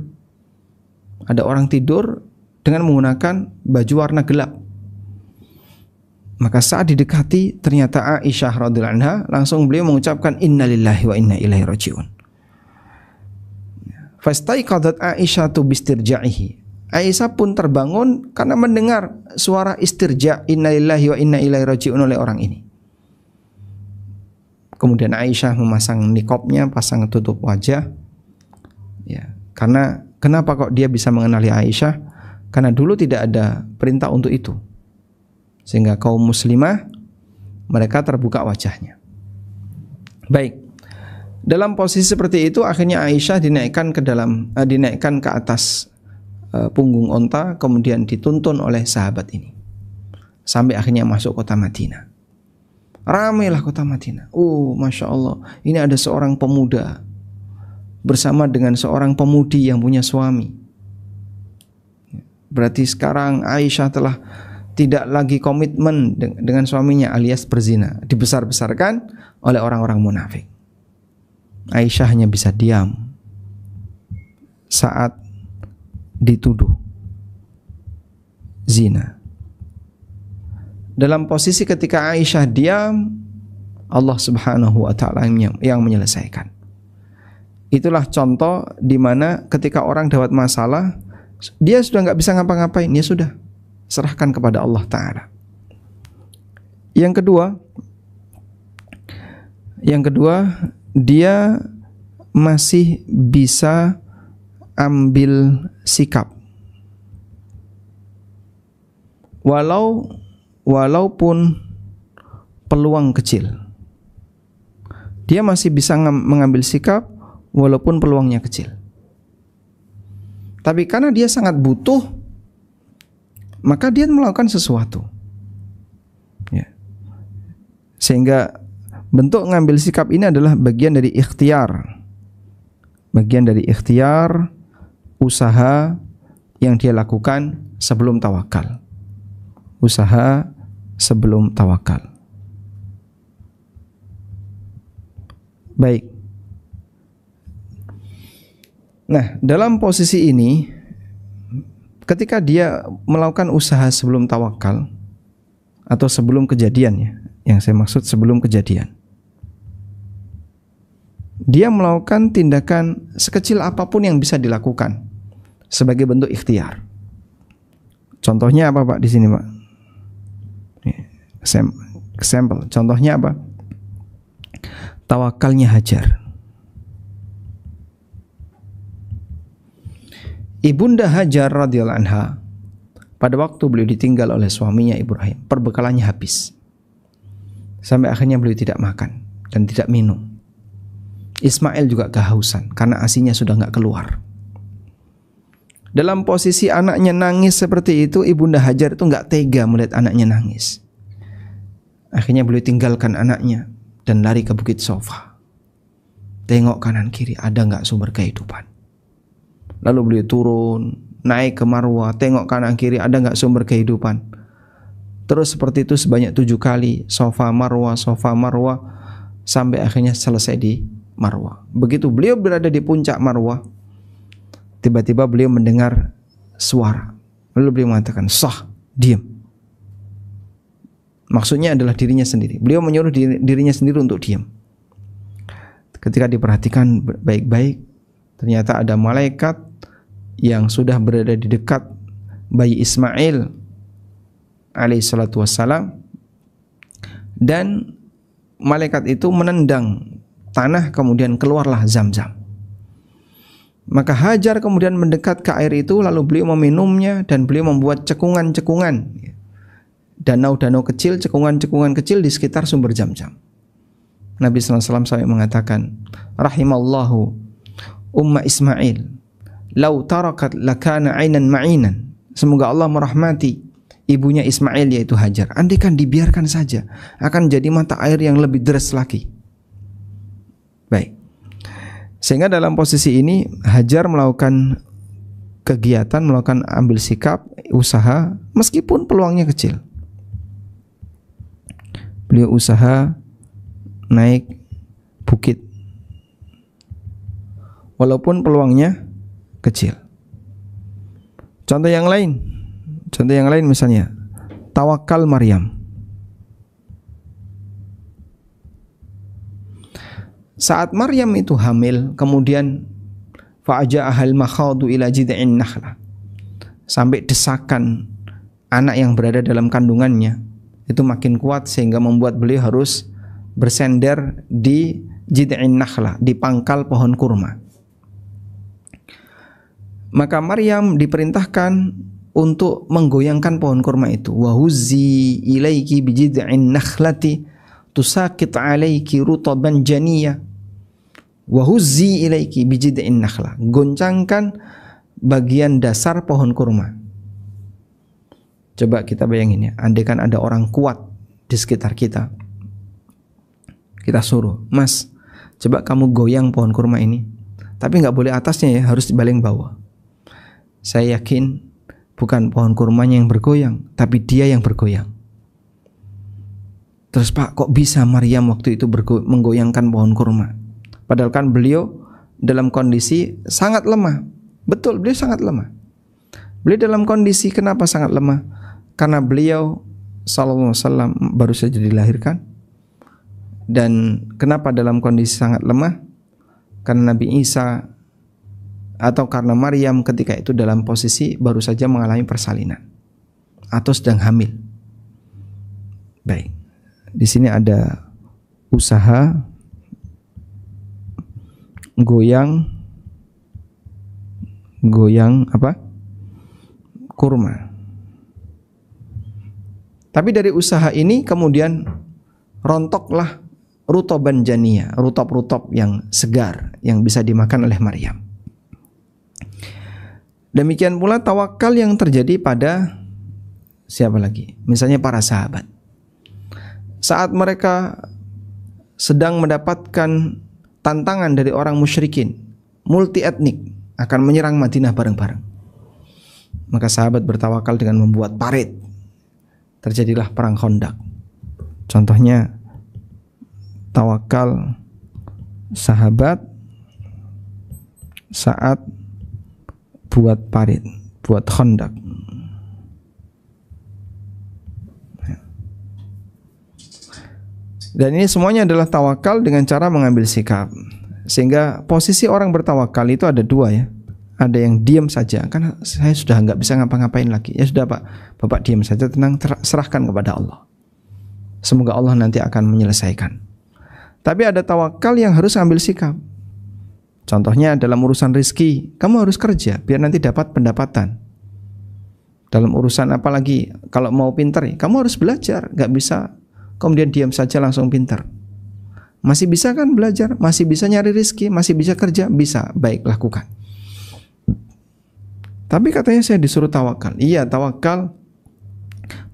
Ada orang tidur dengan menggunakan baju warna gelap. Maka saat didekati, ternyata Aisyah radhiyallahu anha, langsung beliau mengucapkan innalillahi wa inna ilaihi rajiun. Fastaiqadat Aisyatu bistirja'ihi. Aisyah pun terbangun karena mendengar suara istirja, innalillahi wa inna ilaihi rajiun, oleh orang ini. Kemudian Aisyah memasang niqabnya, pasang tutup wajah. Ya, karena kenapa kok dia bisa mengenali Aisyah? Karena dulu tidak ada perintah untuk itu. Sehingga kaum muslimah mereka terbuka wajahnya. Baik. Dalam posisi seperti itu akhirnya Aisyah dinaikkan ke atas punggung onta, kemudian dituntun oleh sahabat ini sampai akhirnya masuk kota Madinah. Ramailah kota Madinah. Masya Allah, ini ada seorang pemuda bersama dengan seorang pemudi yang punya suami. berarti sekarang Aisyah telah tidak lagi komitmen dengan suaminya alias berzina. Dibesar-besarkan oleh orang-orang munafik. Aisyah hanya bisa diam saat dituduh zina. Dalam posisi ketika Aisyah diam, Allah Subhanahu wa taala yang menyelesaikan. Itulah contoh di mana ketika orang dapat masalah, dia sudah nggak bisa ngapa-ngapain, ya sudah, serahkan kepada Allah Ta'ala. Yang kedua, dia masih bisa ambil sikap. Walaupun peluang kecil. Dia masih bisa mengambil sikap walaupun peluangnya kecil. Tapi karena dia sangat butuh, maka dia melakukan sesuatu. Ya. Sehingga bentuk mengambil sikap ini adalah bagian dari ikhtiar. Bagian dari ikhtiar, usaha yang dia lakukan sebelum tawakal. Usaha sebelum tawakal. Baik. Nah, dalam posisi ini, ketika dia melakukan usaha sebelum tawakal atau sebelum kejadian, ya, yang saya maksud sebelum kejadian, dia melakukan tindakan sekecil apapun yang bisa dilakukan sebagai bentuk ikhtiar. Contohnya apa, Pak, di sini, Pak? Sampel. Contohnya apa? Tawakalnya Hajar. Ibunda Hajar radhiyallahu anha, pada waktu beliau ditinggal oleh suaminya Ibrahim, perbekalannya habis. Sampai akhirnya beliau tidak makan dan tidak minum. Ismail juga kehausan karena ASINya sudah nggak keluar. Dalam posisi anaknya nangis seperti itu, Ibunda Hajar itu nggak tega melihat anaknya nangis. Akhirnya beliau tinggalkan anaknya dan lari ke bukit Sofa. Tengok kanan kiri, ada nggak sumber kehidupan. Lalu beliau turun, naik ke Marwah, tengok kanan kiri, ada nggak sumber kehidupan. Terus seperti itu sebanyak 7 kali, Sofa Marwah, sampai akhirnya selesai di Marwah. Begitu beliau berada di puncak Marwah, tiba-tiba beliau mendengar suara. Lalu beliau mengatakan, "Sah, diam." Maksudnya adalah dirinya sendiri. Beliau menyuruh dirinya sendiri untuk diam. Ketika diperhatikan baik-baik, ternyata ada malaikat yang sudah berada di dekat bayi Ismail alaihissalatu wassalam, dan malaikat itu menendang tanah, kemudian keluarlah Zam-Zam. Maka Hajar kemudian mendekat ke air itu, lalu beliau meminumnya dan beliau membuat cekungan-cekungan, danau-danau kecil, cekungan-cekungan kecil di sekitar sumber Zam-Zam. Nabi SAW sampai mengatakan, rahimallahu umma Ismail, lau tarakat lakana ainan ma'inan. Semoga Allah merahmati ibunya Ismail, yaitu Hajar. Andaikan dibiarkan saja, akan jadi mata air yang lebih deras lagi. Baik. Sehingga dalam posisi ini Hajar melakukan kegiatan, melakukan ambil sikap, usaha, meskipun peluangnya kecil. Beliau usaha naik bukit walaupun peluangnya kecil. Contoh yang lain misalnya tawakal Maryam. Saat Maryam itu hamil, kemudian fa'aja'ahal makhadu ila jid'in nakhlah, sampai desakan anak yang berada dalam kandungannya itu makin kuat sehingga membuat beliau harus bersender di jid'in nakhlah, di pangkal pohon kurma. Maka Maryam diperintahkan untuk menggoyangkan pohon kurma itu. Wa huzzi ilaiki bi jid'in nakhlati tusaqit 'alaiki rutaban janiyah. Wa huzzi ilaiki bi jid'in nakhlah. Goncangkan bagian dasar pohon kurma. Coba kita bayangin ya, andaikan ada orang kuat di sekitar kita, kita suruh, "Mas, coba kamu goyang pohon kurma ini, tapi nggak boleh atasnya ya, harus di baling bawah." Saya yakin bukan pohon kurmanya yang bergoyang, tapi dia yang bergoyang. Terus Pak, kok bisa Maryam waktu itu menggoyangkan pohon kurma? Padahal kan beliau dalam kondisi sangat lemah. Betul, beliau sangat lemah. Beliau dalam kondisi kenapa sangat lemah? Karena beliau sallallahu alaihi wasallam baru saja dilahirkan. Dan kenapa dalam kondisi sangat lemah? Karena Nabi Isa atau karena Maryam ketika itu dalam posisi baru saja mengalami persalinan atau sedang hamil. Baik. Di sini ada usaha goyang apa? Kurma. Tapi dari usaha ini kemudian rontoklah rutoban janiyah, rutop-rutop yang segar yang bisa dimakan oleh Maryam. Demikian pula tawakal yang terjadi pada siapa lagi? Misalnya para sahabat. Saat mereka sedang mendapatkan tantangan dari orang musyrikin, multi etnik, akan menyerang Madinah bareng-bareng. Maka sahabat bertawakal dengan membuat parit. Terjadilah perang Khandaq. Contohnya tawakal sahabat saat buat parit, buat Khandaq. Dan ini semuanya adalah tawakal dengan cara mengambil sikap. Sehingga posisi orang bertawakal itu ada dua ya. Ada yang diam saja, karena saya sudah nggak bisa ngapa-ngapain lagi. Ya sudah Pak, Bapak diam saja, tenang, serahkan kepada Allah. Semoga Allah nanti akan menyelesaikan. Tapi ada tawakal yang harus ambil sikap. Contohnya dalam urusan rizki, kamu harus kerja biar nanti dapat pendapatan. Dalam urusan apalagi, kalau mau pintar, kamu harus belajar, nggak bisa kemudian diam saja langsung pintar. Masih bisa kan belajar, masih bisa nyari rizki, masih bisa kerja, bisa, baik lakukan. Tapi katanya saya disuruh tawakal. Iya, tawakal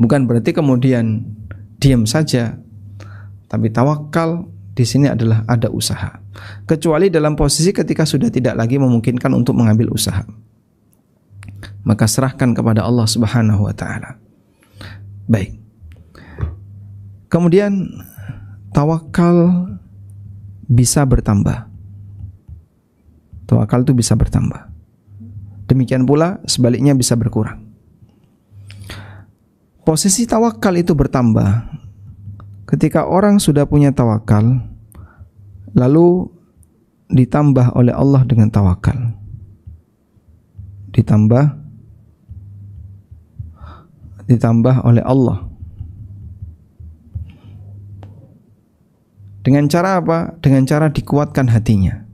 bukan berarti kemudian diam saja. Tapi tawakal di sini adalah ada usaha. Kecuali dalam posisi ketika sudah tidak lagi memungkinkan untuk mengambil usaha. Maka serahkan kepada Allah Subhanahu wa taala. Baik. Kemudian tawakal bisa bertambah. Tawakal itu bisa bertambah. Demikian pula sebaliknya bisa berkurang. Posisi tawakal itu bertambah ketika orang sudah punya tawakal lalu ditambah oleh Allah dengan tawakal. Ditambah oleh Allah. Dengan cara apa? Dengan cara dikuatkan hatinya.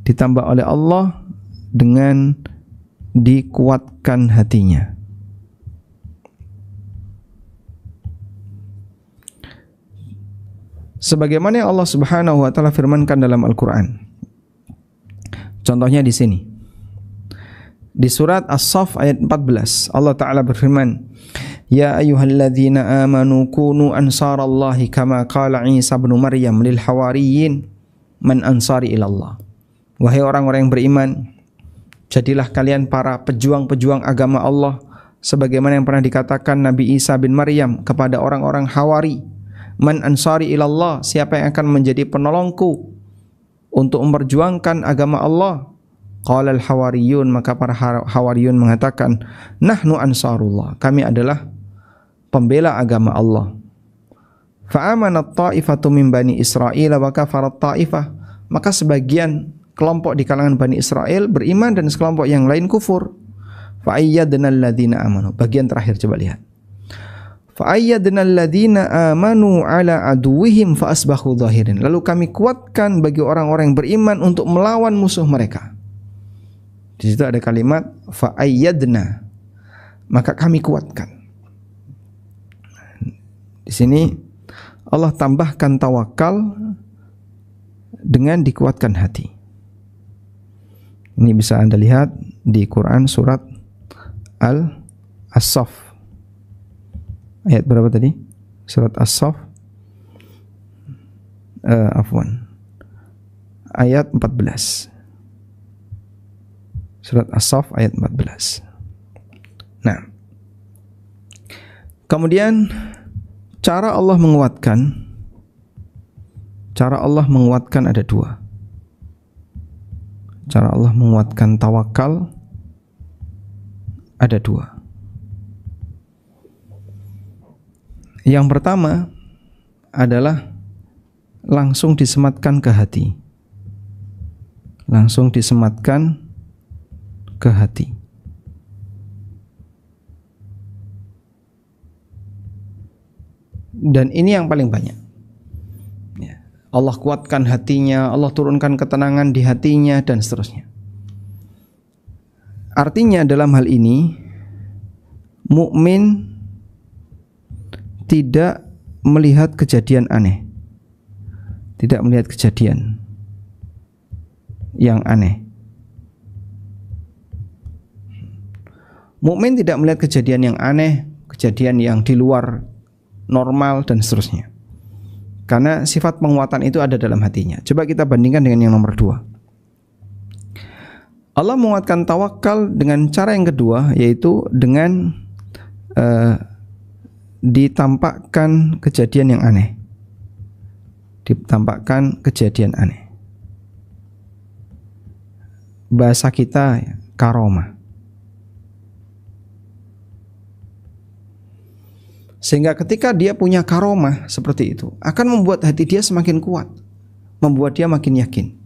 Ditambah oleh Allah dengan dikuatkan hatinya. Sebagaimana yang Allah Subhanahu wa taala firmankan dalam Al-Qur'an. Contohnya di sini. Di surat As-Saff ayat 14, Allah taala berfirman, "Ya ayyuhalladzina amanu kunu ansarallahi kama qala Isa bin Maryam lil hawariyin man ansari ilallah." Wahai orang-orang yang beriman, jadilah kalian para pejuang-pejuang agama Allah sebagaimana yang pernah dikatakan Nabi Isa bin Maryam kepada orang-orang Hawari, "Man ansari ilallah," siapa yang akan menjadi penolongku untuk memperjuangkan agama Allah? Qala al-hawariyun, maka para hawariyun mengatakan, "Nahnu ansarullah," kami adalah pembela agama Allah. Fa amanat ta'ifatu min bani Israil wa kafarat ta'ifah, maka sebagian kelompok di kalangan Bani Israel beriman dan sekelompok yang lain kufur. Fa ayyadna alladziina amanu. Bagian terakhir coba lihat. Fa ayyadna alladziina amanu ala aduwwihim fa asbahu zahirin. Lalu kami kuatkan bagi orang-orang yang beriman untuk melawan musuh mereka. Di situ ada kalimat fa ayyadna. Maka kami kuatkan. Di sini Allah tambahkan tawakal dengan dikuatkan hati. Ini bisa Anda lihat di Quran surat As-Saff. Ayat berapa tadi? Surat As-Saff. Ayat 14. Surat As-Saff ayat 14. Nah, kemudian cara Allah menguatkan ada dua. Cara Allah menguatkan tawakal ada dua. Yang pertama adalah langsung disematkan ke hati. Langsung disematkan ke hati. Dan ini yang paling banyak. Allah kuatkan hatinya, Allah turunkan ketenangan di hatinya, dan seterusnya. Artinya dalam hal ini, mukmin tidak melihat kejadian aneh, tidak melihat kejadian yang aneh. Mukmin tidak melihat kejadian yang aneh, kejadian yang di luar normal, dan seterusnya. Karena sifat penguatan itu ada dalam hatinya. Coba kita bandingkan dengan yang nomor 2. Allah menguatkan tawakal dengan cara yang kedua, yaitu dengan ditampakkan kejadian yang aneh. Ditampakkan kejadian aneh. Bahasa kita karomah. Sehingga ketika dia punya karomah seperti itu, akan membuat hati dia semakin kuat, membuat dia makin yakin,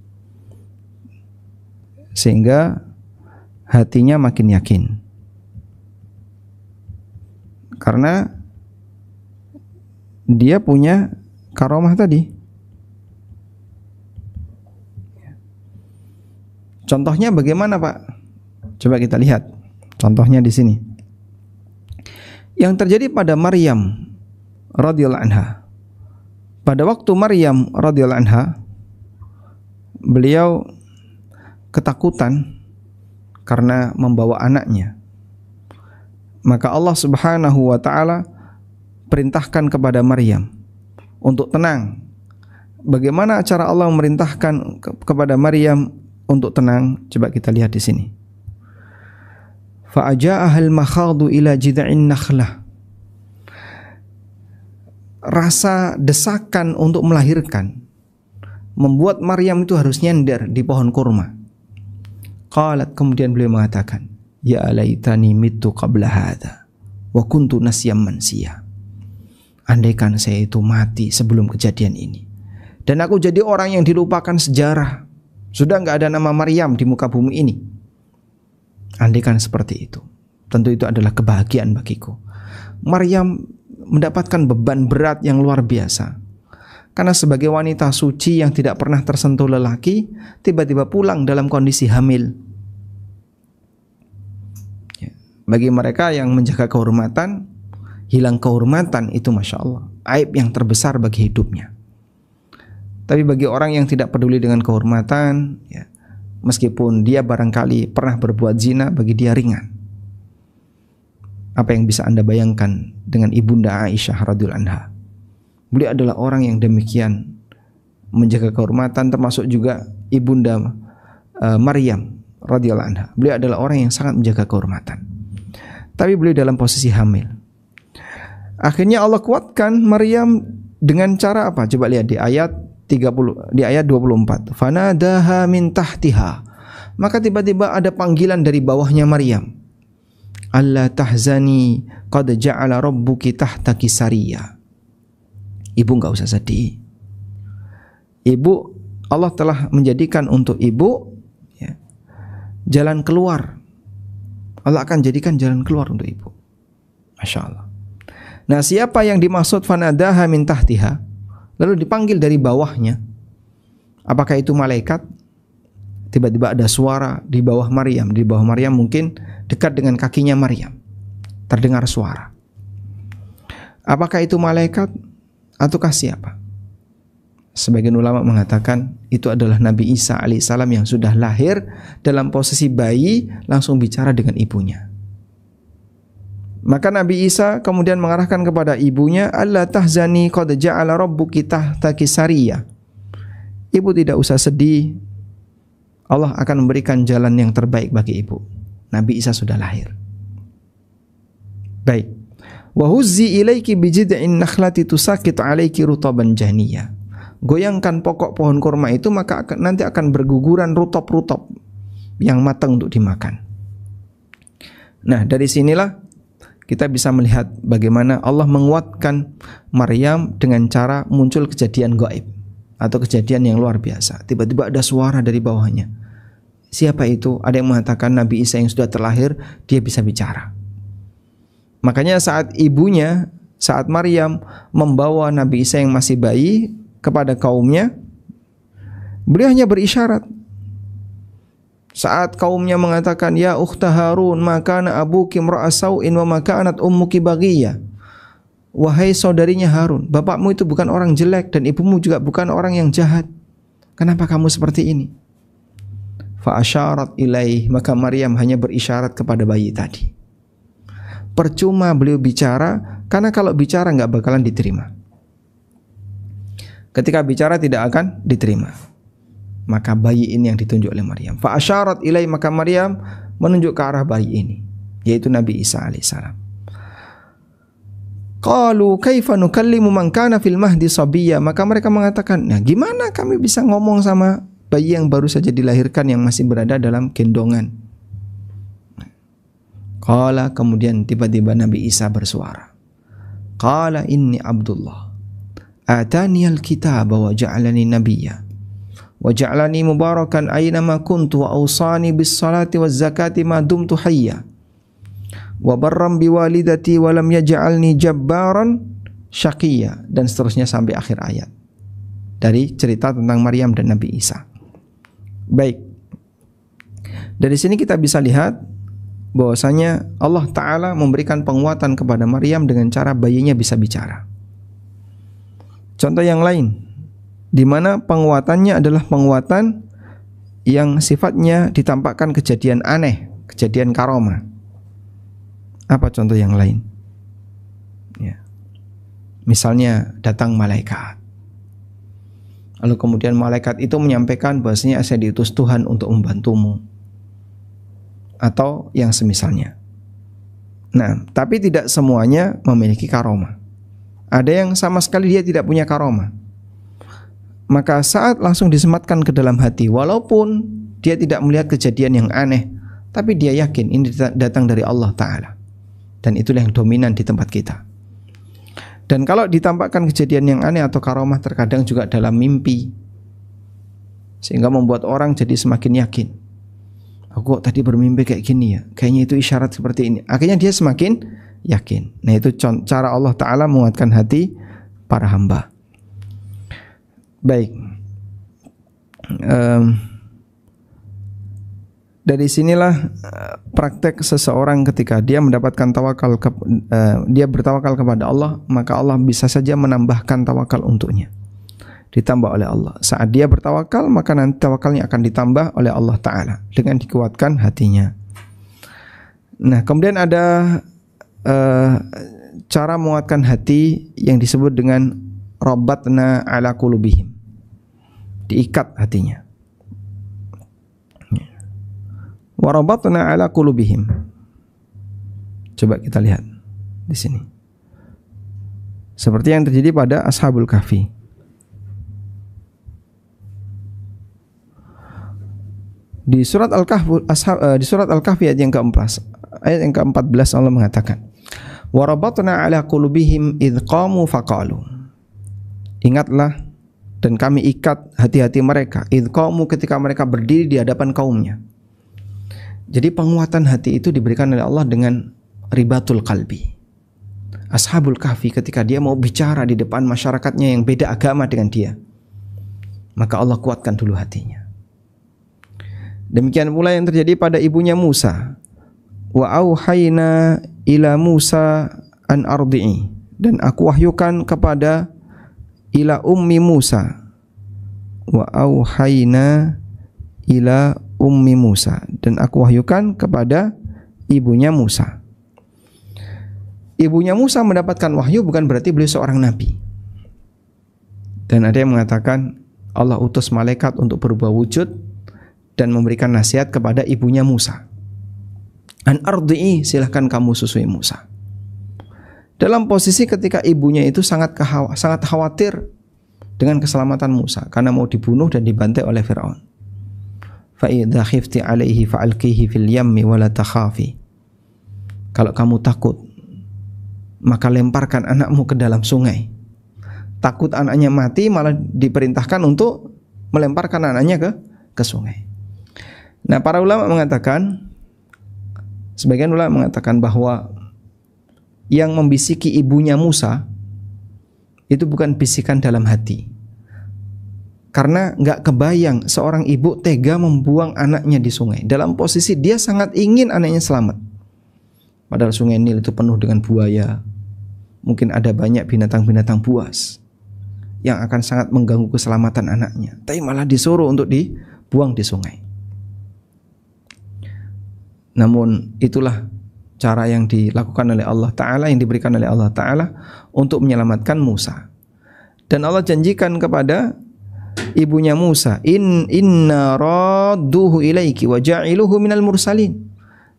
sehingga hatinya makin yakin. Karena dia punya karomah tadi. Contohnya bagaimana, Pak? Coba kita lihat. Contohnya di sini. Yang terjadi pada Maryam radhiyallahu anha. Pada waktu Maryam radhiyallahu anha, beliau ketakutan karena membawa anaknya. Maka Allah Subhanahu wa taala perintahkan kepada Maryam untuk tenang. Bagaimana cara Allah memerintahkan kepada Maryam untuk tenang? Coba kita lihat di sini. Fa'aja'ahal makhadu ila jid'in nakhlah. Rasa desakan untuk melahirkan membuat Maryam itu harus nyender di pohon kurma. Qalat, kemudian beliau mengatakan, ya laitani mittu qabla hadha wa kuntu nasyam mansiya. Andaikan saya itu mati sebelum kejadian ini, dan aku jadi orang yang dilupakan sejarah. Sudah enggak ada nama Maryam di muka bumi ini. Andaikan seperti itu, tentu itu adalah kebahagiaan bagiku. Maryam mendapatkan beban berat yang luar biasa. Karena sebagai wanita suci yang tidak pernah tersentuh lelaki, tiba-tiba pulang dalam kondisi hamil. Bagi mereka yang menjaga kehormatan, hilang kehormatan itu Masya Allah, aib yang terbesar bagi hidupnya. Tapi bagi orang yang tidak peduli dengan kehormatan, ya, meskipun dia barangkali pernah berbuat zina, bagi dia ringan. Apa yang bisa Anda bayangkan dengan Ibunda Aisyah radhiyallahu anha? Beliau adalah orang yang demikian menjaga kehormatan, termasuk juga Ibunda Maryam radhiyallahu anha. Beliau adalah orang yang sangat menjaga kehormatan. Tapi beliau dalam posisi hamil. Akhirnya Allah kuatkan Maryam dengan cara apa? Coba lihat di ayat 24. Fanadaha min tahtiha. Maka tiba-tiba ada panggilan dari bawahnya Maryam. Alla tahzani qad ja'ala rabbuki tahtaki sariyya. Ibu enggak usah sedih. Ibu, Allah telah menjadikan untuk ibu, ya, jalan keluar. Allah akan jadikan jalan keluar untuk ibu. Masya Allah. Nah, siapa yang dimaksud fanadaha min tahtiha? Lalu dipanggil dari bawahnya. Apakah itu malaikat? Tiba-tiba ada suara di bawah Maryam. Di bawah Maryam mungkin dekat dengan kakinya Maryam. Terdengar suara. Apakah itu malaikat? Ataukah siapa? Sebagian ulama mengatakan itu adalah Nabi Isa alaihissalam yang sudah lahir dalam posisi bayi, langsung bicara dengan ibunya. Maka Nabi Isa kemudian mengarahkan kepada ibunya, alla tahzani qad ja'ala rabbuki tahtaki sariyya. Ibu tidak usah sedih, Allah akan memberikan jalan yang terbaik bagi ibu. Nabi Isa sudah lahir. Baik. Wa huzzi ilaiki bijid'in nakhlati tusaqit 'alaiki rutaban janiyya. Goyangkan pokok pohon kurma itu, maka nanti akan berguguran rutop-rutop yang matang untuk dimakan. Nah, dari sinilah kita bisa melihat bagaimana Allah menguatkan Maryam dengan cara muncul kejadian gaib atau kejadian yang luar biasa. Tiba-tiba ada suara dari bawahnya. Siapa itu? Ada yang mengatakan Nabi Isa yang sudah terlahir, dia bisa bicara. Makanya saat Maryam membawa Nabi Isa yang masih bayi kepada kaumnya, beliau hanya berisyarat. Saat kaumnya mengatakan, ya ukhta Harun, maka kana abuki imra'a sau'in wa ma kanat ummuki baghiyah. Wahai saudarinya Harun, bapakmu itu bukan orang jelek dan ibumu juga bukan orang yang jahat. Kenapa kamu seperti ini? Fa asyarat ilaih, maka Maryam hanya berisyarat kepada bayi tadi. Percuma beliau bicara, karena kalau bicara nggak bakalan diterima. Ketika bicara tidak akan diterima. Maka bayi ini yang ditunjuk oleh Maryam. Fa asyarat ilaih, maka Maryam menunjuk ke arah bayi ini, yaitu Nabi Isa alaihissalam. Qalu kaifa nukallimu man kana fil mahdi sabiyya, maka mereka mengatakan, nah gimana kami bisa ngomong sama bayi yang baru saja dilahirkan yang masih berada dalam gendongan? Qala, kemudian tiba-tiba Nabi Isa bersuara. Qala inni Abdullah atani al-kitaba wa ja'alani nabiyya wa ja'alani mubarakan aynama kuntu wa awsani bis salati waz zakati ma dumtu hayya wa barram biwalidati wa lam yaj'alni jabbaran syaqiyya, dan seterusnya sampai akhir ayat dari cerita tentang Maryam dan Nabi Isa. Baik. Dari sini kita bisa lihat bahwasanya Allah Ta'ala memberikan penguatan kepada Maryam dengan cara bayinya bisa bicara. Contoh yang lain, di mana penguatannya adalah penguatan yang sifatnya ditampakkan kejadian aneh, kejadian karomah. Apa contoh yang lain? Ya. Misalnya datang malaikat, lalu kemudian malaikat itu menyampaikan bahwasanya saya diutus Tuhan untuk membantumu, atau yang semisalnya. Nah, tapi tidak semuanya memiliki karomah. Ada yang sama sekali dia tidak punya karomah. Maka saat langsung disematkan ke dalam hati, walaupun dia tidak melihat kejadian yang aneh, tapi dia yakin ini datang dari Allah Ta'ala. Dan itulah yang dominan di tempat kita. Dan kalau ditampakkan kejadian yang aneh atau karomah, terkadang juga dalam mimpi, sehingga membuat orang jadi semakin yakin. Aku kok tadi bermimpi kayak gini ya, kayaknya itu isyarat seperti ini. Akhirnya dia semakin yakin. Nah, itu cara Allah Ta'ala menguatkan hati para hamba. Baik. Dari sinilah praktek seseorang ketika dia mendapatkan tawakal, dia bertawakal kepada Allah, maka Allah bisa saja menambahkan tawakal untuknya, ditambah oleh Allah. Saat dia bertawakal, maka nanti tawakalnya akan ditambah oleh Allah Ta'ala dengan dikuatkan hatinya. Nah, kemudian ada cara menguatkan hati yang disebut dengan rabatna ala qulubihim, diikat hatinya. Wa rabatna ala qulubihim. Coba kita lihat di sini. Seperti yang terjadi pada Ashabul Kahfi. Di surat Al-Kahfi ayat yang ke-14 Allah mengatakan, wa rabatna ala qulubihim idh qamu faqalu. Ingatlah dan kami ikat hati-hati mereka idh qamu, ketika mereka berdiri di hadapan kaumnya. Jadi penguatan hati itu diberikan oleh Allah dengan ribatul qalbi. Ashabul Kahfi ketika dia mau bicara di depan masyarakatnya yang beda agama dengan dia, maka Allah kuatkan dulu hatinya. Demikian pula yang terjadi pada ibunya Musa. Wa auhayna ila Musa an ardi'i, dan aku wahyukan kepada ila ummi Musa. Wa auhayna ila ummi Musa, dan aku wahyukan kepada ibunya Musa. Ibunya Musa mendapatkan wahyu bukan berarti beliau seorang nabi. Dan ada yang mengatakan Allah utus malaikat untuk berubah wujud dan memberikan nasihat kepada ibunya Musa. An ardi'i, silahkan kamu susui Musa. dalam posisi ketika ibunya itu sangat khawatir dengan keselamatan Musa karena mau dibunuh dan dibantai oleh Firaun. Fa idza khifti alaihi fa'alqihi fil yammi wa la takhafi. Kalau kamu takut, maka lemparkan anakmu ke dalam sungai. Takut anaknya mati, malah diperintahkan untuk melemparkan anaknya ke sungai. Nah, para ulama mengatakan, sebagian ulama mengatakan bahwa yang membisiki ibunya Musa itu bukan bisikan dalam hati, karena nggak kebayang seorang ibu tega membuang anaknya di sungai dalam posisi dia sangat ingin anaknya selamat. Padahal sungai Nil itu penuh dengan buaya, mungkin ada banyak binatang-binatang buas yang akan sangat mengganggu keselamatan anaknya, tapi malah disuruh untuk dibuang di sungai. Namun itulah cara yang dilakukan oleh Allah Ta'ala, yang diberikan oleh Allah Ta'ala untuk menyelamatkan Musa. Dan Allah janjikan kepada ibunya Musa, inna radduhu ilaiki wa ja'iluhu minal mursalin.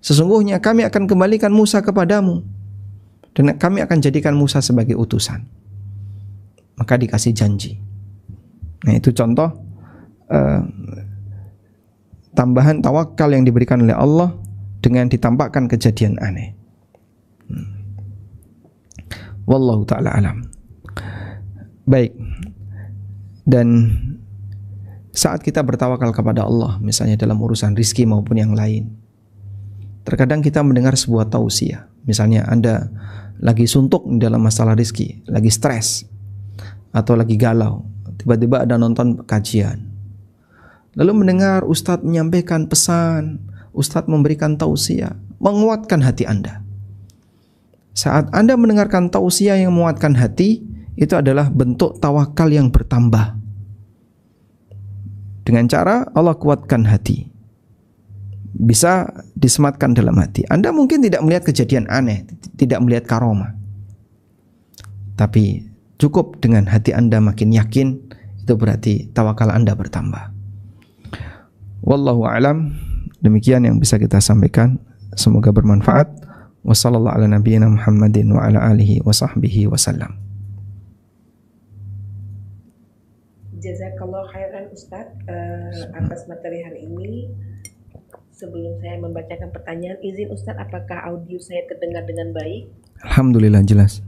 Sesungguhnya kami akan kembalikan Musa kepadamu dan kami akan jadikan Musa sebagai utusan. Maka dikasih janji. Nah, itu contoh tambahan tawakal yang diberikan oleh Allah dengan ditampakkan kejadian aneh. Wallahu ta'ala alam. Baik. Dan saat kita bertawakal kepada Allah, misalnya dalam urusan rizki maupun yang lain, terkadang kita mendengar sebuah tausiah. Misalnya Anda lagi suntuk dalam masalah rizki, lagi stres, atau lagi galau, tiba-tiba ada nonton kajian, lalu mendengar Ustadz menyampaikan pesan, Ustadz memberikan tausiah, menguatkan hati Anda. Saat Anda mendengarkan tausiah yang menguatkan hati, itu adalah bentuk tawakal yang bertambah. Dengan cara Allah kuatkan hati, bisa disematkan dalam hati. Anda mungkin tidak melihat kejadian aneh, tidak melihat karomah, tapi cukup dengan hati Anda makin yakin, itu berarti tawakal Anda bertambah. Wallahu a'lam. Demikian yang bisa kita sampaikan, semoga bermanfaat. Wassallallahu ala nabiyyina Muhammadin wa ala alihi wa sahbihi wasallam. Jazakallah khairan Ustadz atas materi hari ini. Sebelum saya membacakan pertanyaan, izin Ustadz, apakah audio saya terdengar dengan baik? Alhamdulillah jelas.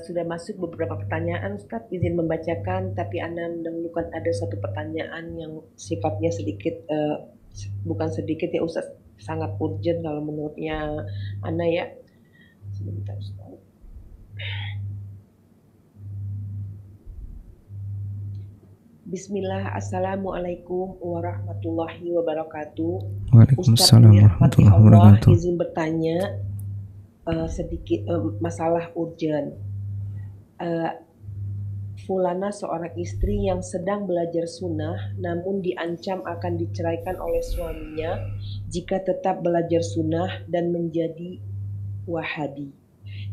Sudah masuk beberapa pertanyaan Ustadz, izin membacakan, tapi Ana menemukan ada satu pertanyaan yang sifatnya sedikit, bukan sedikit ya Ustadz, sangat urgent kalau menurutnya Ana ya. Sebentar Ustadz. Bismillah, Assalamualaikum warahmatullahi wabarakatuh. Waalaikumsalam warahmatullahi wabarakatuh. Izin bertanya sedikit masalah urgent. Fulana seorang istri yang sedang belajar sunnah namun diancam akan diceraikan oleh suaminya jika tetap belajar sunnah dan menjadi Wahabi.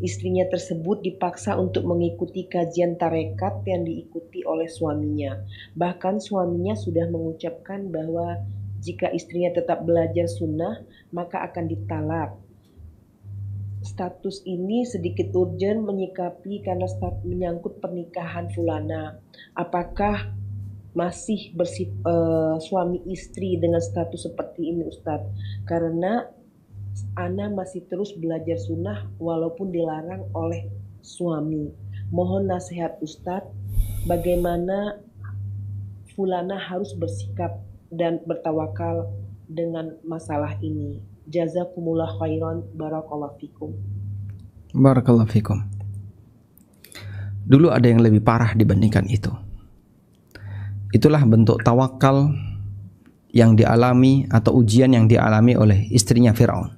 Istrinya tersebut dipaksa untuk mengikuti kajian tarekat yang diikuti oleh suaminya. Bahkan suaminya sudah mengucapkan bahwa jika istrinya tetap belajar sunnah maka akan ditalak. Status ini sedikit urgent menyikapi karena menyangkut pernikahan Fulana. Apakah masih suami istri dengan status seperti ini Ustadz? Karena Ana masih terus belajar sunnah walaupun dilarang oleh suami. Mohon nasihat Ustadz, bagaimana Fulana harus bersikap dan bertawakal dengan masalah ini. Jazakumullah khairan, barakallahu fikum. Barakallahu fikum. Dulu ada yang lebih parah dibandingkan itu. Itulah bentuk tawakal yang dialami atau ujian yang dialami oleh istrinya Firaun,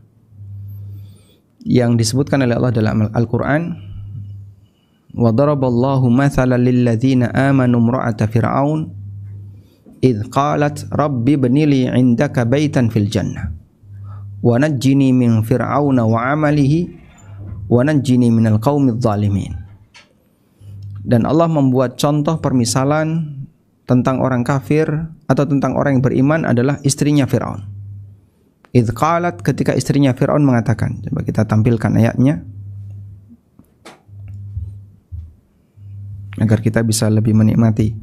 yang disebutkan oleh Allah dalam Al-Quran. Wa daraballahu mathalan lilladzina amanu imra'ata fir'aun idh qalat rabbi ibnili 'indaka baitan fil jannah wa najjini min fir'auna wa 'amalihi wa najjini minal qaumidz zalimin. Dan Allah membuat contoh permisalan tentang orang kafir atau tentang orang yang beriman adalah istrinya Firaun. Idh qalat, ketika istrinya Fir'aun mengatakan, coba kita tampilkan ayatnya. agar kita bisa lebih menikmati.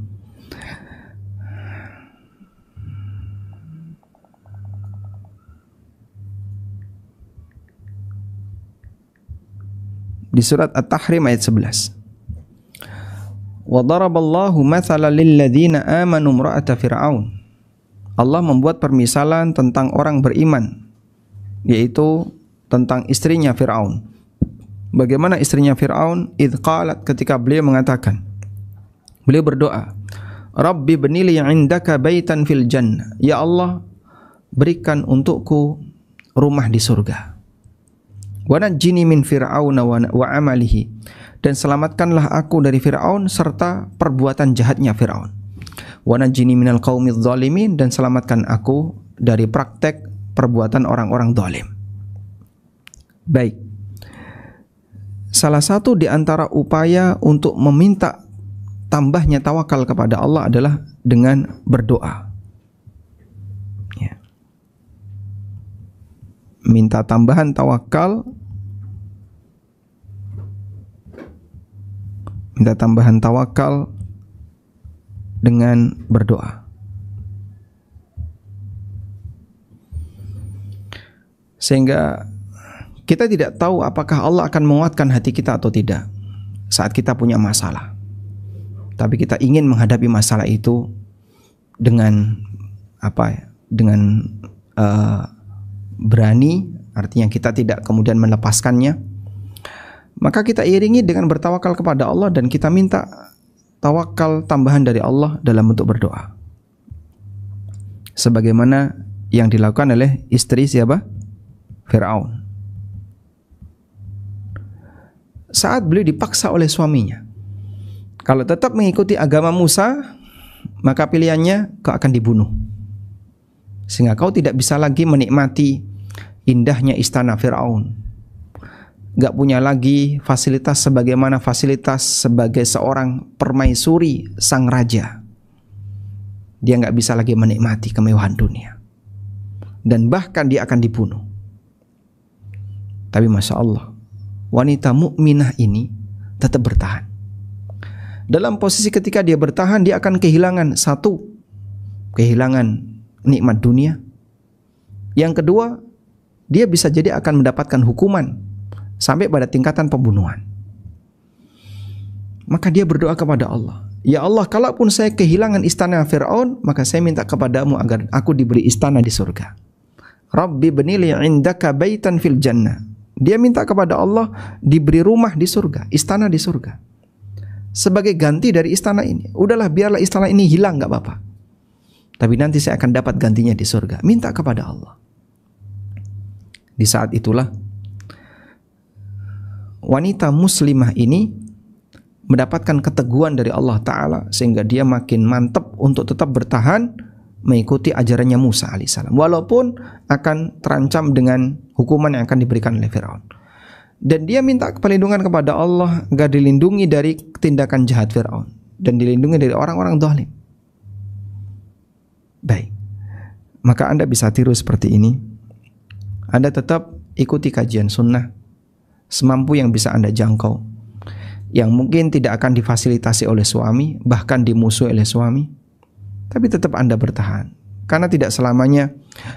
Di surat At-Tahrim ayat 11. Wa daraballahu mathalan lil ladzina amanu imra'ata fir'aun. Allah membuat permisalan tentang orang beriman, yaitu tentang istrinya Fir'aun. Bagaimana istrinya Fir'aun? Idh qalat, ketika beliau mengatakan, beliau berdoa, Rabbi bnili 'indaka baitan fil jannah. Ya Allah, berikan untukku rumah di surga. Wa najjini min fir'auna wa amalihi, dan selamatkanlah aku dari Fir'aun serta perbuatan jahatnya Fir'aun. Wa najjini minal qaumidz zalimin, dan selamatkan aku dari praktek perbuatan orang-orang zalim. Baik. Salah satu di antara upaya untuk meminta tambahnya tawakal kepada Allah adalah dengan berdoa. Ya. Minta tambahan tawakal, minta tambahan tawakal dengan berdoa. Sehingga kita tidak tahu apakah Allah akan menguatkan hati kita atau tidak saat kita punya masalah. Tapi kita ingin menghadapi masalah itu dengan dengan berani, artinya kita tidak kemudian melepaskannya. Maka kita iringi dengan bertawakal kepada Allah dan kita minta tawakal tambahan dari Allah dalam bentuk berdoa. Sebagaimana yang dilakukan oleh istri siapa? Fir'aun. Saat beliau dipaksa oleh suaminya, kalau tetap mengikuti agama Musa, maka pilihannya kau akan dibunuh. Sehingga kau tidak bisa lagi menikmati indahnya istana Fir'aun. Gak punya lagi fasilitas sebagaimana fasilitas sebagai seorang permaisuri sang raja. Dia gak bisa lagi menikmati kemewahan dunia. Dan bahkan dia akan dibunuh. Tapi Masya Allah, wanita mukminah ini tetap bertahan. Dalam posisi ketika dia bertahan, dia akan kehilangan satu, kehilangan nikmat dunia. Yang kedua, dia bisa jadi akan mendapatkan hukuman sampai pada tingkatan pembunuhan. Maka dia berdoa kepada Allah, ya Allah, kalaupun saya kehilangan istana Fir'aun, maka saya minta kepadamu agar aku diberi istana di surga. Rabbi bnili 'indaka baitan fil jannah. Dia minta kepada Allah diberi rumah di surga, istana di surga. Sebagai ganti dari istana ini. Udahlah, biarlah istana ini hilang, gak apa-apa. Tapi nanti saya akan dapat gantinya di surga. Minta kepada Allah. Di saat itulah wanita muslimah ini mendapatkan keteguhan dari Allah Ta'ala, sehingga dia makin mantap untuk tetap bertahan mengikuti ajarannya Musa alaihissalam, walaupun akan terancam dengan hukuman yang akan diberikan oleh Fir'aun. Dan dia minta perlindungan kepada Allah agar dilindungi dari tindakan jahat Fir'aun dan dilindungi dari orang-orang zalim. Baik, maka Anda bisa tiru seperti ini. Anda tetap ikuti kajian sunnah semampu yang bisa Anda jangkau, yang mungkin tidak akan difasilitasi oleh suami, bahkan dimusuhi oleh suami, tapi tetap Anda bertahan. Karena tidak selamanya,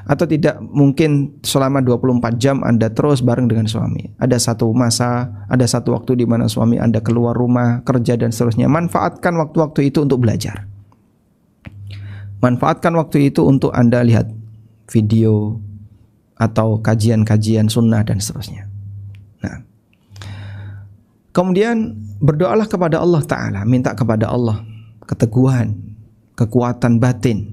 atau tidak mungkin selama 24 jam Anda terus bareng dengan suami. Ada satu masa, ada satu waktu di mana suami Anda keluar rumah, kerja dan seterusnya. Manfaatkan waktu-waktu itu untuk belajar. Manfaatkan waktu itu untuk Anda lihat video atau kajian-kajian sunnah dan seterusnya. Nah, kemudian berdoalah kepada Allah Ta'ala, minta kepada Allah keteguhan, kekuatan batin.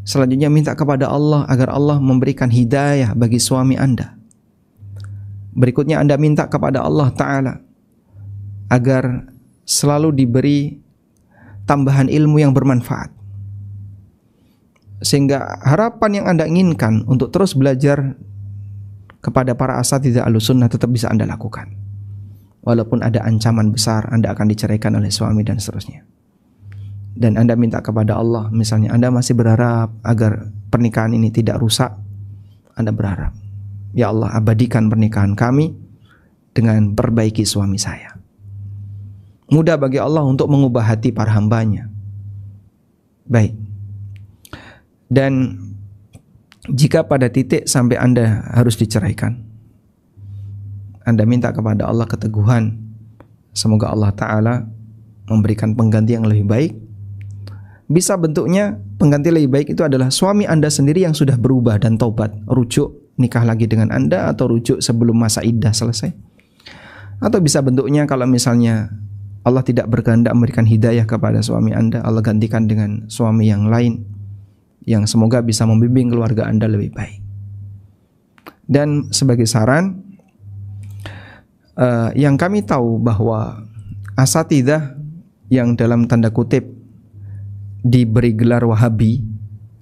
Selanjutnya minta kepada Allah agar Allah memberikan hidayah bagi suami Anda. Berikutnya Anda minta kepada Allah Ta'ala agar selalu diberi tambahan ilmu yang bermanfaat, sehingga harapan yang Anda inginkan untuk terus belajar kepada para asatidzah Ahlussunnah tetap bisa Anda lakukan. Walaupun ada ancaman besar Anda akan diceraikan oleh suami dan seterusnya. Dan Anda minta kepada Allah, misalnya Anda masih berharap agar pernikahan ini tidak rusak, Anda berharap, ya Allah, abadikan pernikahan kami dengan perbaiki suami saya. mudah bagi Allah untuk mengubah hati para hambanya. Baik. Dan jika pada titik sampai Anda harus diceraikan, Anda minta kepada Allah keteguhan, semoga Allah Ta'ala memberikan pengganti yang lebih baik. Bisa bentuknya pengganti lebih baik itu adalah suami Anda sendiri yang sudah berubah dan taubat, rujuk nikah lagi dengan Anda atau rujuk sebelum masa iddah selesai. Atau bisa bentuknya kalau misalnya Allah tidak berkehendak memberikan hidayah kepada suami Anda, Allah gantikan dengan suami yang lain yang semoga bisa membimbing keluarga Anda lebih baik. Dan sebagai saran, yang kami tahu bahwa asatidzah yang dalam tanda kutip diberi gelar Wahabi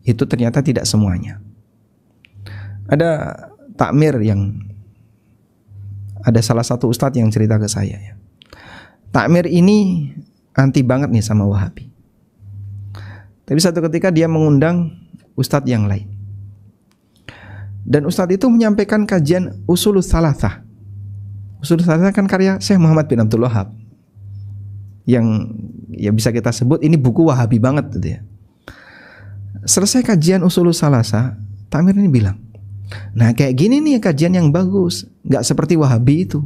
itu ternyata tidak semuanya. Ada takmir yang ada salah satu ustadz yang cerita ke saya ya. Takmir ini anti banget nih sama Wahabi. Tapi satu ketika dia mengundang ustadz yang lain. Dan ustadz itu menyampaikan kajian Ushulus Tsalatsah. Ushulus Tsalatsah kan karya Syekh Muhammad bin Abdul Wahab, yang ya bisa kita sebut ini buku Wahabi banget gitu ya. Selesai kajian Ushulus Tsalatsah, takmir ini bilang, nah kayak gini nih kajian yang bagus, nggak seperti Wahabi itu.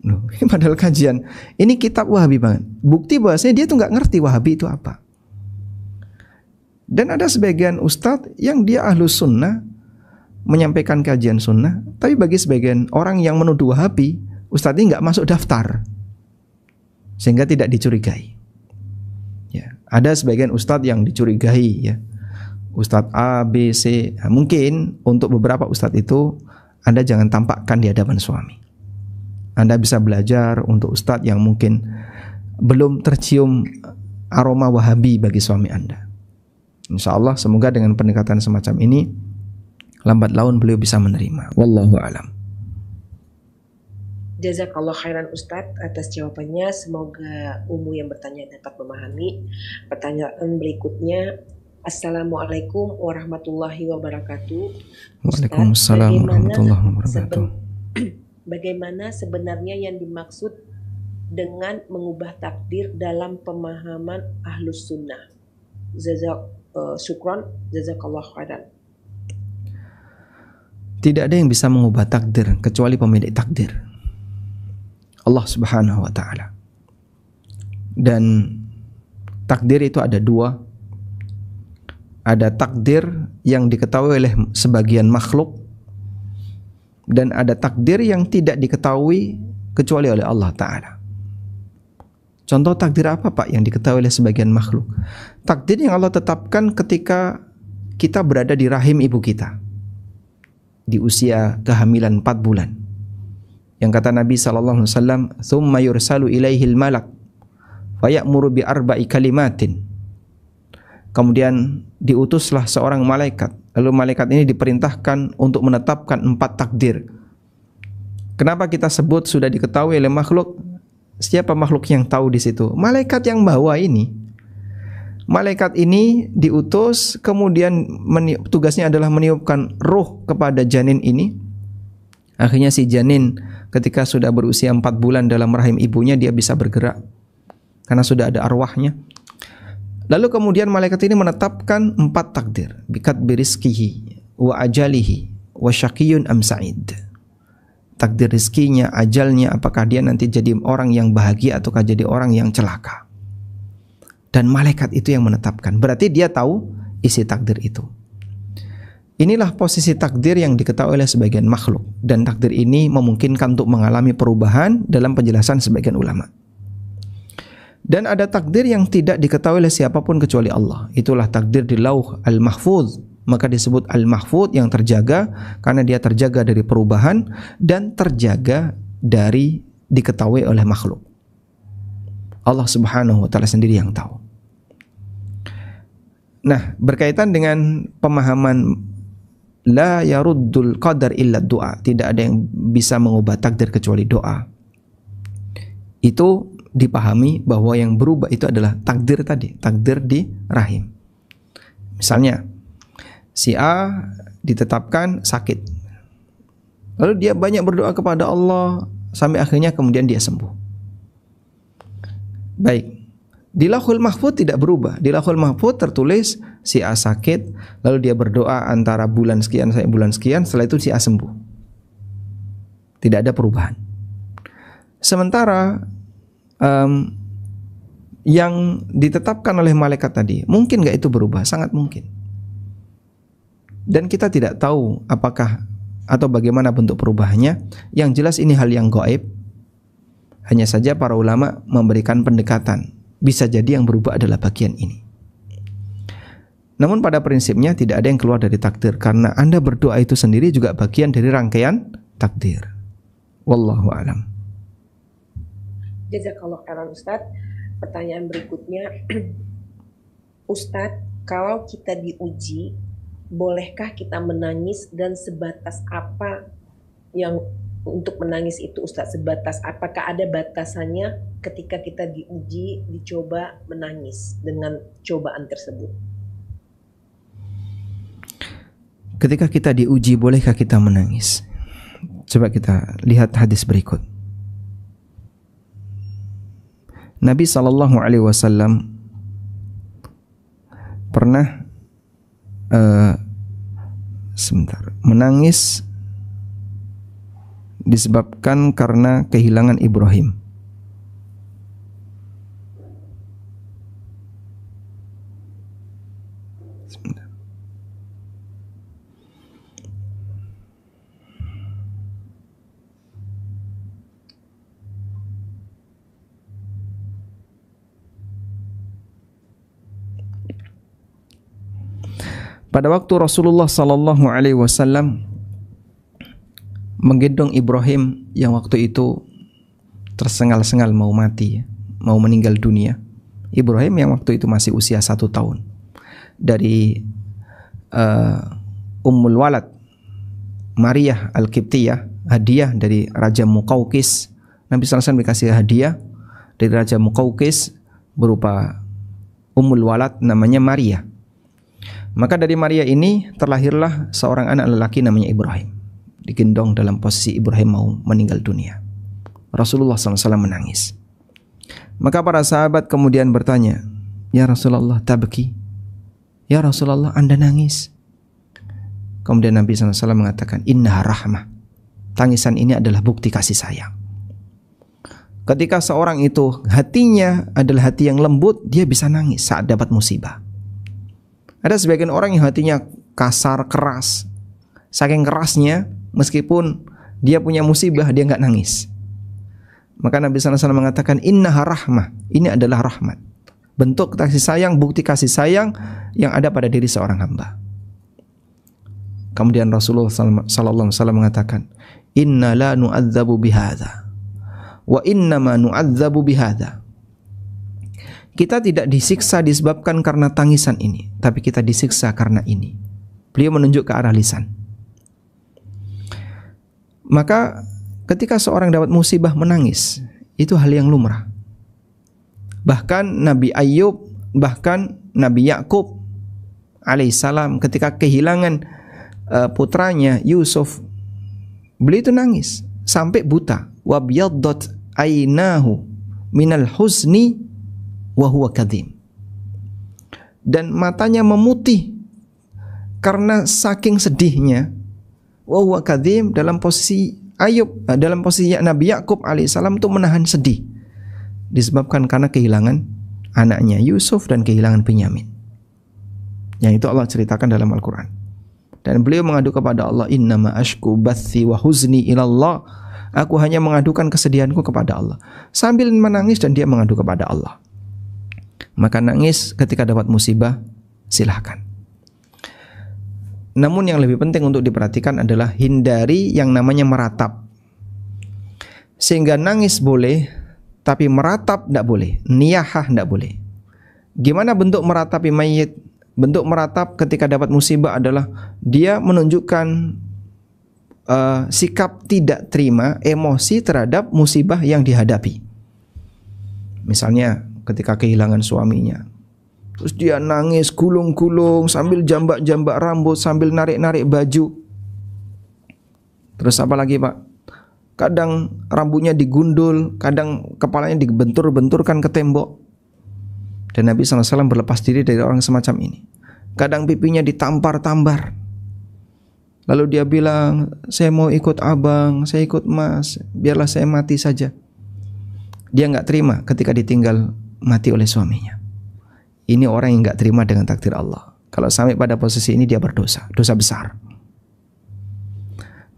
Loh, padahal kajian ini kitab Wahabi banget. Bukti bahwasanya dia tuh nggak ngerti Wahabi itu apa. Dan ada sebagian ustadz yang dia ahlus sunnah menyampaikan kajian sunnah, tapi bagi sebagian orang yang menuduh Wahabi, ustadz ini nggak masuk daftar, sehingga tidak dicurigai. Ya, ada sebagian ustadz yang dicurigai ya. Ustadz A, B, C. Nah, mungkin untuk beberapa ustadz itu Anda jangan tampakkan di hadapan suami. Anda bisa belajar untuk ustadz yang mungkin belum tercium aroma Wahabi bagi suami Anda. Insya Allah semoga dengan pendekatan semacam ini lambat laun beliau bisa menerima. Wallahu a'lam. Jazakallah khairan Ustadz atas jawabannya. Semoga Umu yang bertanya dapat memahami. Pertanyaan berikutnya, Assalamualaikum warahmatullahi wabarakatuh. Waalaikumsalam warahmatullahi wabarakatuh. Bagaimana sebenarnya yang dimaksud dengan mengubah takdir dalam pemahaman Ahlus Sunnah? Syukron, jazakallah khairan. Tidak ada yang bisa mengubah takdir kecuali pemilik takdir, Allah Subhanahu wa ta'ala. Dan takdir itu ada dua. Ada takdir yang diketahui oleh sebagian makhluk, dan ada takdir yang tidak diketahui kecuali oleh Allah Ta'ala. Contoh takdir apa Pak yang diketahui oleh sebagian makhluk? Takdir yang Allah tetapkan ketika kita berada di rahim ibu kita, di usia kehamilan 4 bulan. Yang kata Nabi SAW, "Tsumma yursalu ilaihil malak faya'muru bi arba'i kalimatin." Kemudian diutuslah seorang malaikat. Lalu malaikat ini diperintahkan untuk menetapkan 4 takdir. Kenapa kita sebut sudah diketahui oleh makhluk? Siapa makhluk yang tahu di situ? Malaikat yang bawa ini. Malaikat ini diutus, kemudian tugasnya adalah meniupkan ruh kepada janin ini. Akhirnya si janin ketika sudah berusia 4 bulan dalam rahim ibunya, dia bisa bergerak karena sudah ada arwahnya. Lalu kemudian malaikat ini menetapkan 4 takdir. Bikat birizkihi wa ajalihi wa syaqiyun am sa'id. Takdir rizkinya, ajalnya, apakah dia nanti jadi orang yang bahagia ataukah jadi orang yang celaka. Dan malaikat itu yang menetapkan. Berarti dia tahu isi takdir itu. Inilah posisi takdir yang diketahui oleh sebagian makhluk. Dan takdir ini memungkinkan untuk mengalami perubahan dalam penjelasan sebagian ulama. Dan ada takdir yang tidak diketahui oleh siapapun kecuali Allah. Itulah takdir di Lauh Al-Mahfuz. Maka disebut Al-Mahfuz, yang terjaga, karena dia terjaga dari perubahan dan terjaga dari diketahui oleh makhluk. Allah Subhanahu wa ta'ala sendiri yang tahu. Nah, berkaitan dengan pemahaman la yaruddul qadar illa du'a, tidak ada yang bisa mengubah takdir kecuali doa. Itu dipahami bahwa yang berubah itu adalah takdir tadi, takdir di rahim. Misalnya si A ditetapkan sakit, lalu dia banyak berdoa kepada Allah sampai akhirnya kemudian dia sembuh. Baik. Di Lauhul Mahfuz tidak berubah. Di Lauhul Mahfuz tertulis si A sakit, lalu dia berdoa antara bulan sekian sampai bulan sekian, setelah itu si A sembuh. Tidak ada perubahan. Sementara yang ditetapkan oleh malaikat tadi, mungkin nggak itu berubah? Sangat mungkin. Dan kita tidak tahu apakah atau bagaimana bentuk perubahannya. Yang jelas ini hal yang gaib. Hanya saja para ulama memberikan pendekatan. Bisa jadi yang berubah adalah bagian ini. Namun pada prinsipnya tidak ada yang keluar dari takdir, karena Anda berdoa itu sendiri juga bagian dari rangkaian takdir. Wallahu a'lam. Jazakallah khairan Ustadz. Pertanyaan berikutnya, Ustadz, kalau kita diuji, bolehkah kita menangis dan sebatas apa yang untuk menangis itu Ustadz? Sebatas apakah ada batasannya ketika kita diuji, dicoba menangis dengan cobaan tersebut? Ketika kita diuji, bolehkah kita menangis? Coba kita lihat hadis berikut. Nabi SAW pernah menangis disebabkan karena kehilangan Ibrahim. Pada waktu Rasulullah SAW menggendong Ibrahim yang waktu itu tersengal-sengal mau mati, mau meninggal dunia. Ibrahim yang waktu itu masih usia 1 tahun. Dari Ummul Walad, Maria Al-Qibtiyah, hadiah dari Raja Muqawqis. Nabi SAW dikasih hadiah dari Raja Muqawqis berupa Ummul Walad namanya Maria. Maka dari Maria ini terlahirlah seorang anak lelaki namanya Ibrahim. Digendong dalam posisi Ibrahim mau meninggal dunia. Rasulullah SAW menangis. Maka para sahabat kemudian bertanya, "Ya Rasulullah, tabki?" "Ya Rasulullah, Anda nangis?" Kemudian Nabi SAW mengatakan, "Innaha rahmah." Tangisan ini adalah bukti kasih sayang. Ketika seorang itu hatinya adalah hati yang lembut, dia bisa nangis saat dapat musibah. Ada sebagian orang yang hatinya kasar, keras. Saking kerasnya, meskipun dia punya musibah, dia nggak nangis. Maka Nabi SAW mengatakan, innaha rahmah. Ini adalah rahmat. Bentuk kasih sayang, bukti kasih sayang yang ada pada diri seorang hamba. Kemudian Rasulullah SAW mengatakan, inna la nu'adzabu bihadza wa innama nu'adzabu bihadza. Kita tidak disiksa disebabkan karena tangisan ini, tapi kita disiksa karena ini. Beliau menunjuk ke arah lisan. Maka ketika seorang dapat musibah menangis, itu hal yang lumrah. Bahkan Nabi Ayub, bahkan Nabi Yakub alaihissalam ketika kehilangan putranya Yusuf, beliau itu nangis sampai buta. Wa biyaddat ainahu minal huzni wa huwa kadhim. Dan matanya memutih karena saking sedihnya. Wa huwa kadhim, dalam posisi Ayub, dalam posisi Nabi Yakub alaihissalam itu menahan sedih disebabkan karena kehilangan anaknya Yusuf dan kehilangan Binyamin. Yang itu Allah ceritakan dalam Al-Quran. Dan beliau mengadu kepada Allah, innama ashku bathi wa huzni ilallah. Aku hanya mengadukan kesedihanku kepada Allah. Sambil menangis dan dia mengadu kepada Allah. Maka nangis ketika dapat musibah, silahkan. Namun yang lebih penting untuk diperhatikan adalah hindari yang namanya meratap. Sehingga nangis boleh, tapi meratap tidak boleh. Niyahah tidak boleh. Gimana bentuk meratapi mayit? Bentuk meratap ketika dapat musibah adalah dia menunjukkan sikap tidak terima, emosi terhadap musibah yang dihadapi. Misalnya ketika kehilangan suaminya, terus dia nangis gulung-gulung sambil jambak-jambak rambut, sambil narik-narik baju. Terus apa lagi Pak? kadang rambutnya digundul, kadang kepalanya dibentur-benturkan ke tembok. Dan Nabi SAW berlepas diri dari orang semacam ini. Kadang pipinya ditampar-tampar. Lalu dia bilang, saya mau ikut abang, saya ikut mas, biarlah saya mati saja. Dia nggak terima ketika ditinggal mati oleh suaminya. Ini orang yang nggak terima dengan takdir Allah. Kalau sampai pada posisi ini dia berdosa, dosa besar.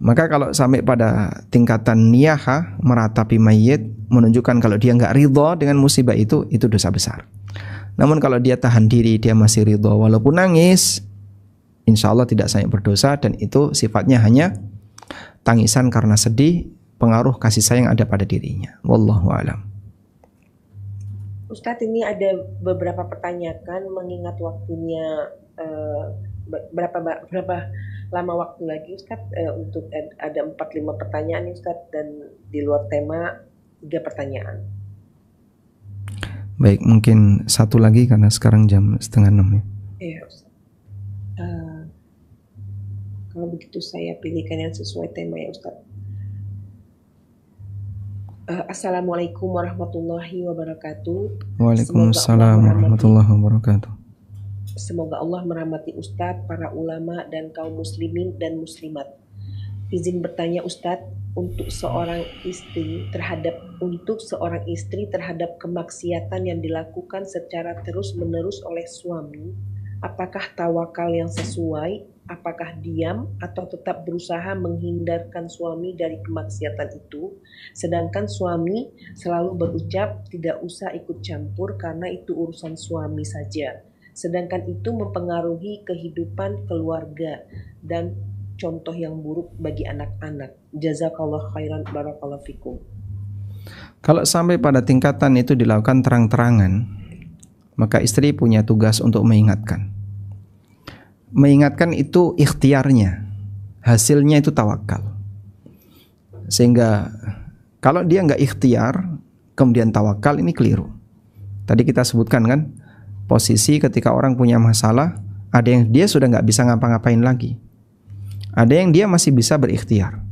Maka kalau sampai pada tingkatan niyaha, meratapi mayit, menunjukkan kalau dia nggak ridho dengan musibah itu dosa besar. Namun kalau dia tahan diri, dia masih ridho walaupun nangis, insya Allah tidak sampai berdosa, dan itu sifatnya hanya tangisan karena sedih, pengaruh kasih sayang ada pada dirinya. Wallahu a'lam. Ustadz, ini ada beberapa pertanyaan mengingat waktunya berapa lama waktu lagi Ustadz, untuk ada 4-5 pertanyaan Ustadz, dan di luar tema 3 pertanyaan. Baik, mungkin satu lagi karena sekarang jam 5:30 ya. Iya Ustadz. Kalau begitu saya pilihkan yang sesuai tema ya Ustadz. Assalamualaikum warahmatullahi wabarakatuh. Waalaikumsalam warahmatullahi wabarakatuh. Semoga Allah merahmati Ustadz, para ulama, dan kaum muslimin dan muslimat. Izin bertanya Ustadz, untuk seorang istri terhadap kemaksiatan yang dilakukan secara terus-menerus oleh suami, apakah tawakal yang sesuai? Apakah diam atau tetap berusaha menghindarkan suami dari kemaksiatan itu? Sedangkan suami selalu berucap tidak usah ikut campur karena itu urusan suami saja. Sedangkan itu mempengaruhi kehidupan keluarga dan contoh yang buruk bagi anak-anak. Jazakallah khairan, barakallahu fikum. Kalau sampai pada tingkatan itu dilakukan terang-terangan, maka istri punya tugas untuk mengingatkan. Mengingatkan itu ikhtiarnya, hasilnya itu tawakal. Sehingga kalau dia nggak ikhtiar, kemudian tawakal, ini keliru. Tadi kita sebutkan kan, posisi ketika orang punya masalah, ada yang dia sudah nggak bisa ngapa-ngapain lagi, ada yang dia masih bisa berikhtiar.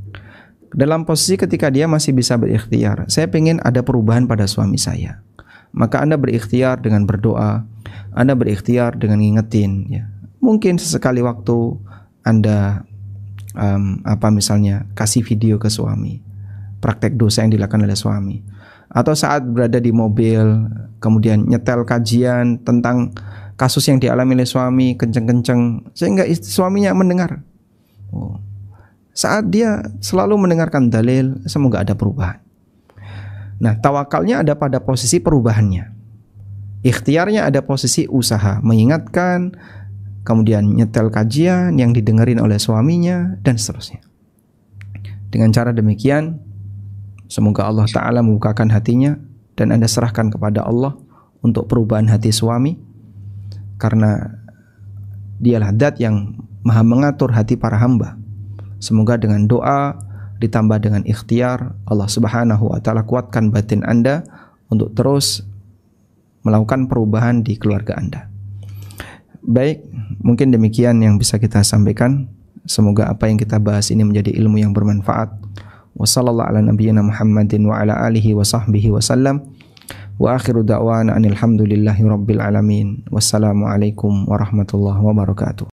Dalam posisi ketika dia masih bisa berikhtiar, saya ingin ada perubahan pada suami saya, maka Anda berikhtiar dengan berdoa, Anda berikhtiar dengan ngingetin ya. Mungkin sesekali waktu Anda misalnya kasih video ke suami, praktek dosa yang dilakukan oleh suami, atau saat berada di mobil kemudian nyetel kajian tentang kasus yang dialami oleh suami kenceng-kenceng sehingga suaminya mendengar. Saat dia selalu mendengarkan dalil, semoga ada perubahan. Nah, tawakalnya ada pada posisi perubahannya, ikhtiarnya ada posisi usaha mengingatkan, kemudian nyetel kajian yang didengerin oleh suaminya, dan seterusnya. Dengan cara demikian, semoga Allah Ta'ala membukakan hatinya, dan Anda serahkan kepada Allah untuk perubahan hati suami, karena dialah zat yang maha mengatur hati para hamba. Semoga dengan doa ditambah dengan ikhtiar, Allah Subhanahu wa Ta'ala kuatkan batin Anda untuk terus melakukan perubahan di keluarga Anda. Baik, mungkin demikian yang bisa kita sampaikan. Semoga apa yang kita bahas ini menjadi ilmu yang bermanfaat. Wassallallahu ala nabiyyina Muhammadin wa ala alihi wa sahbihi wasallam. Wa akhiru da'wana anil hamdulillahi rabbil alamin. Wassalamualaikum warahmatullahi wabarakatuh.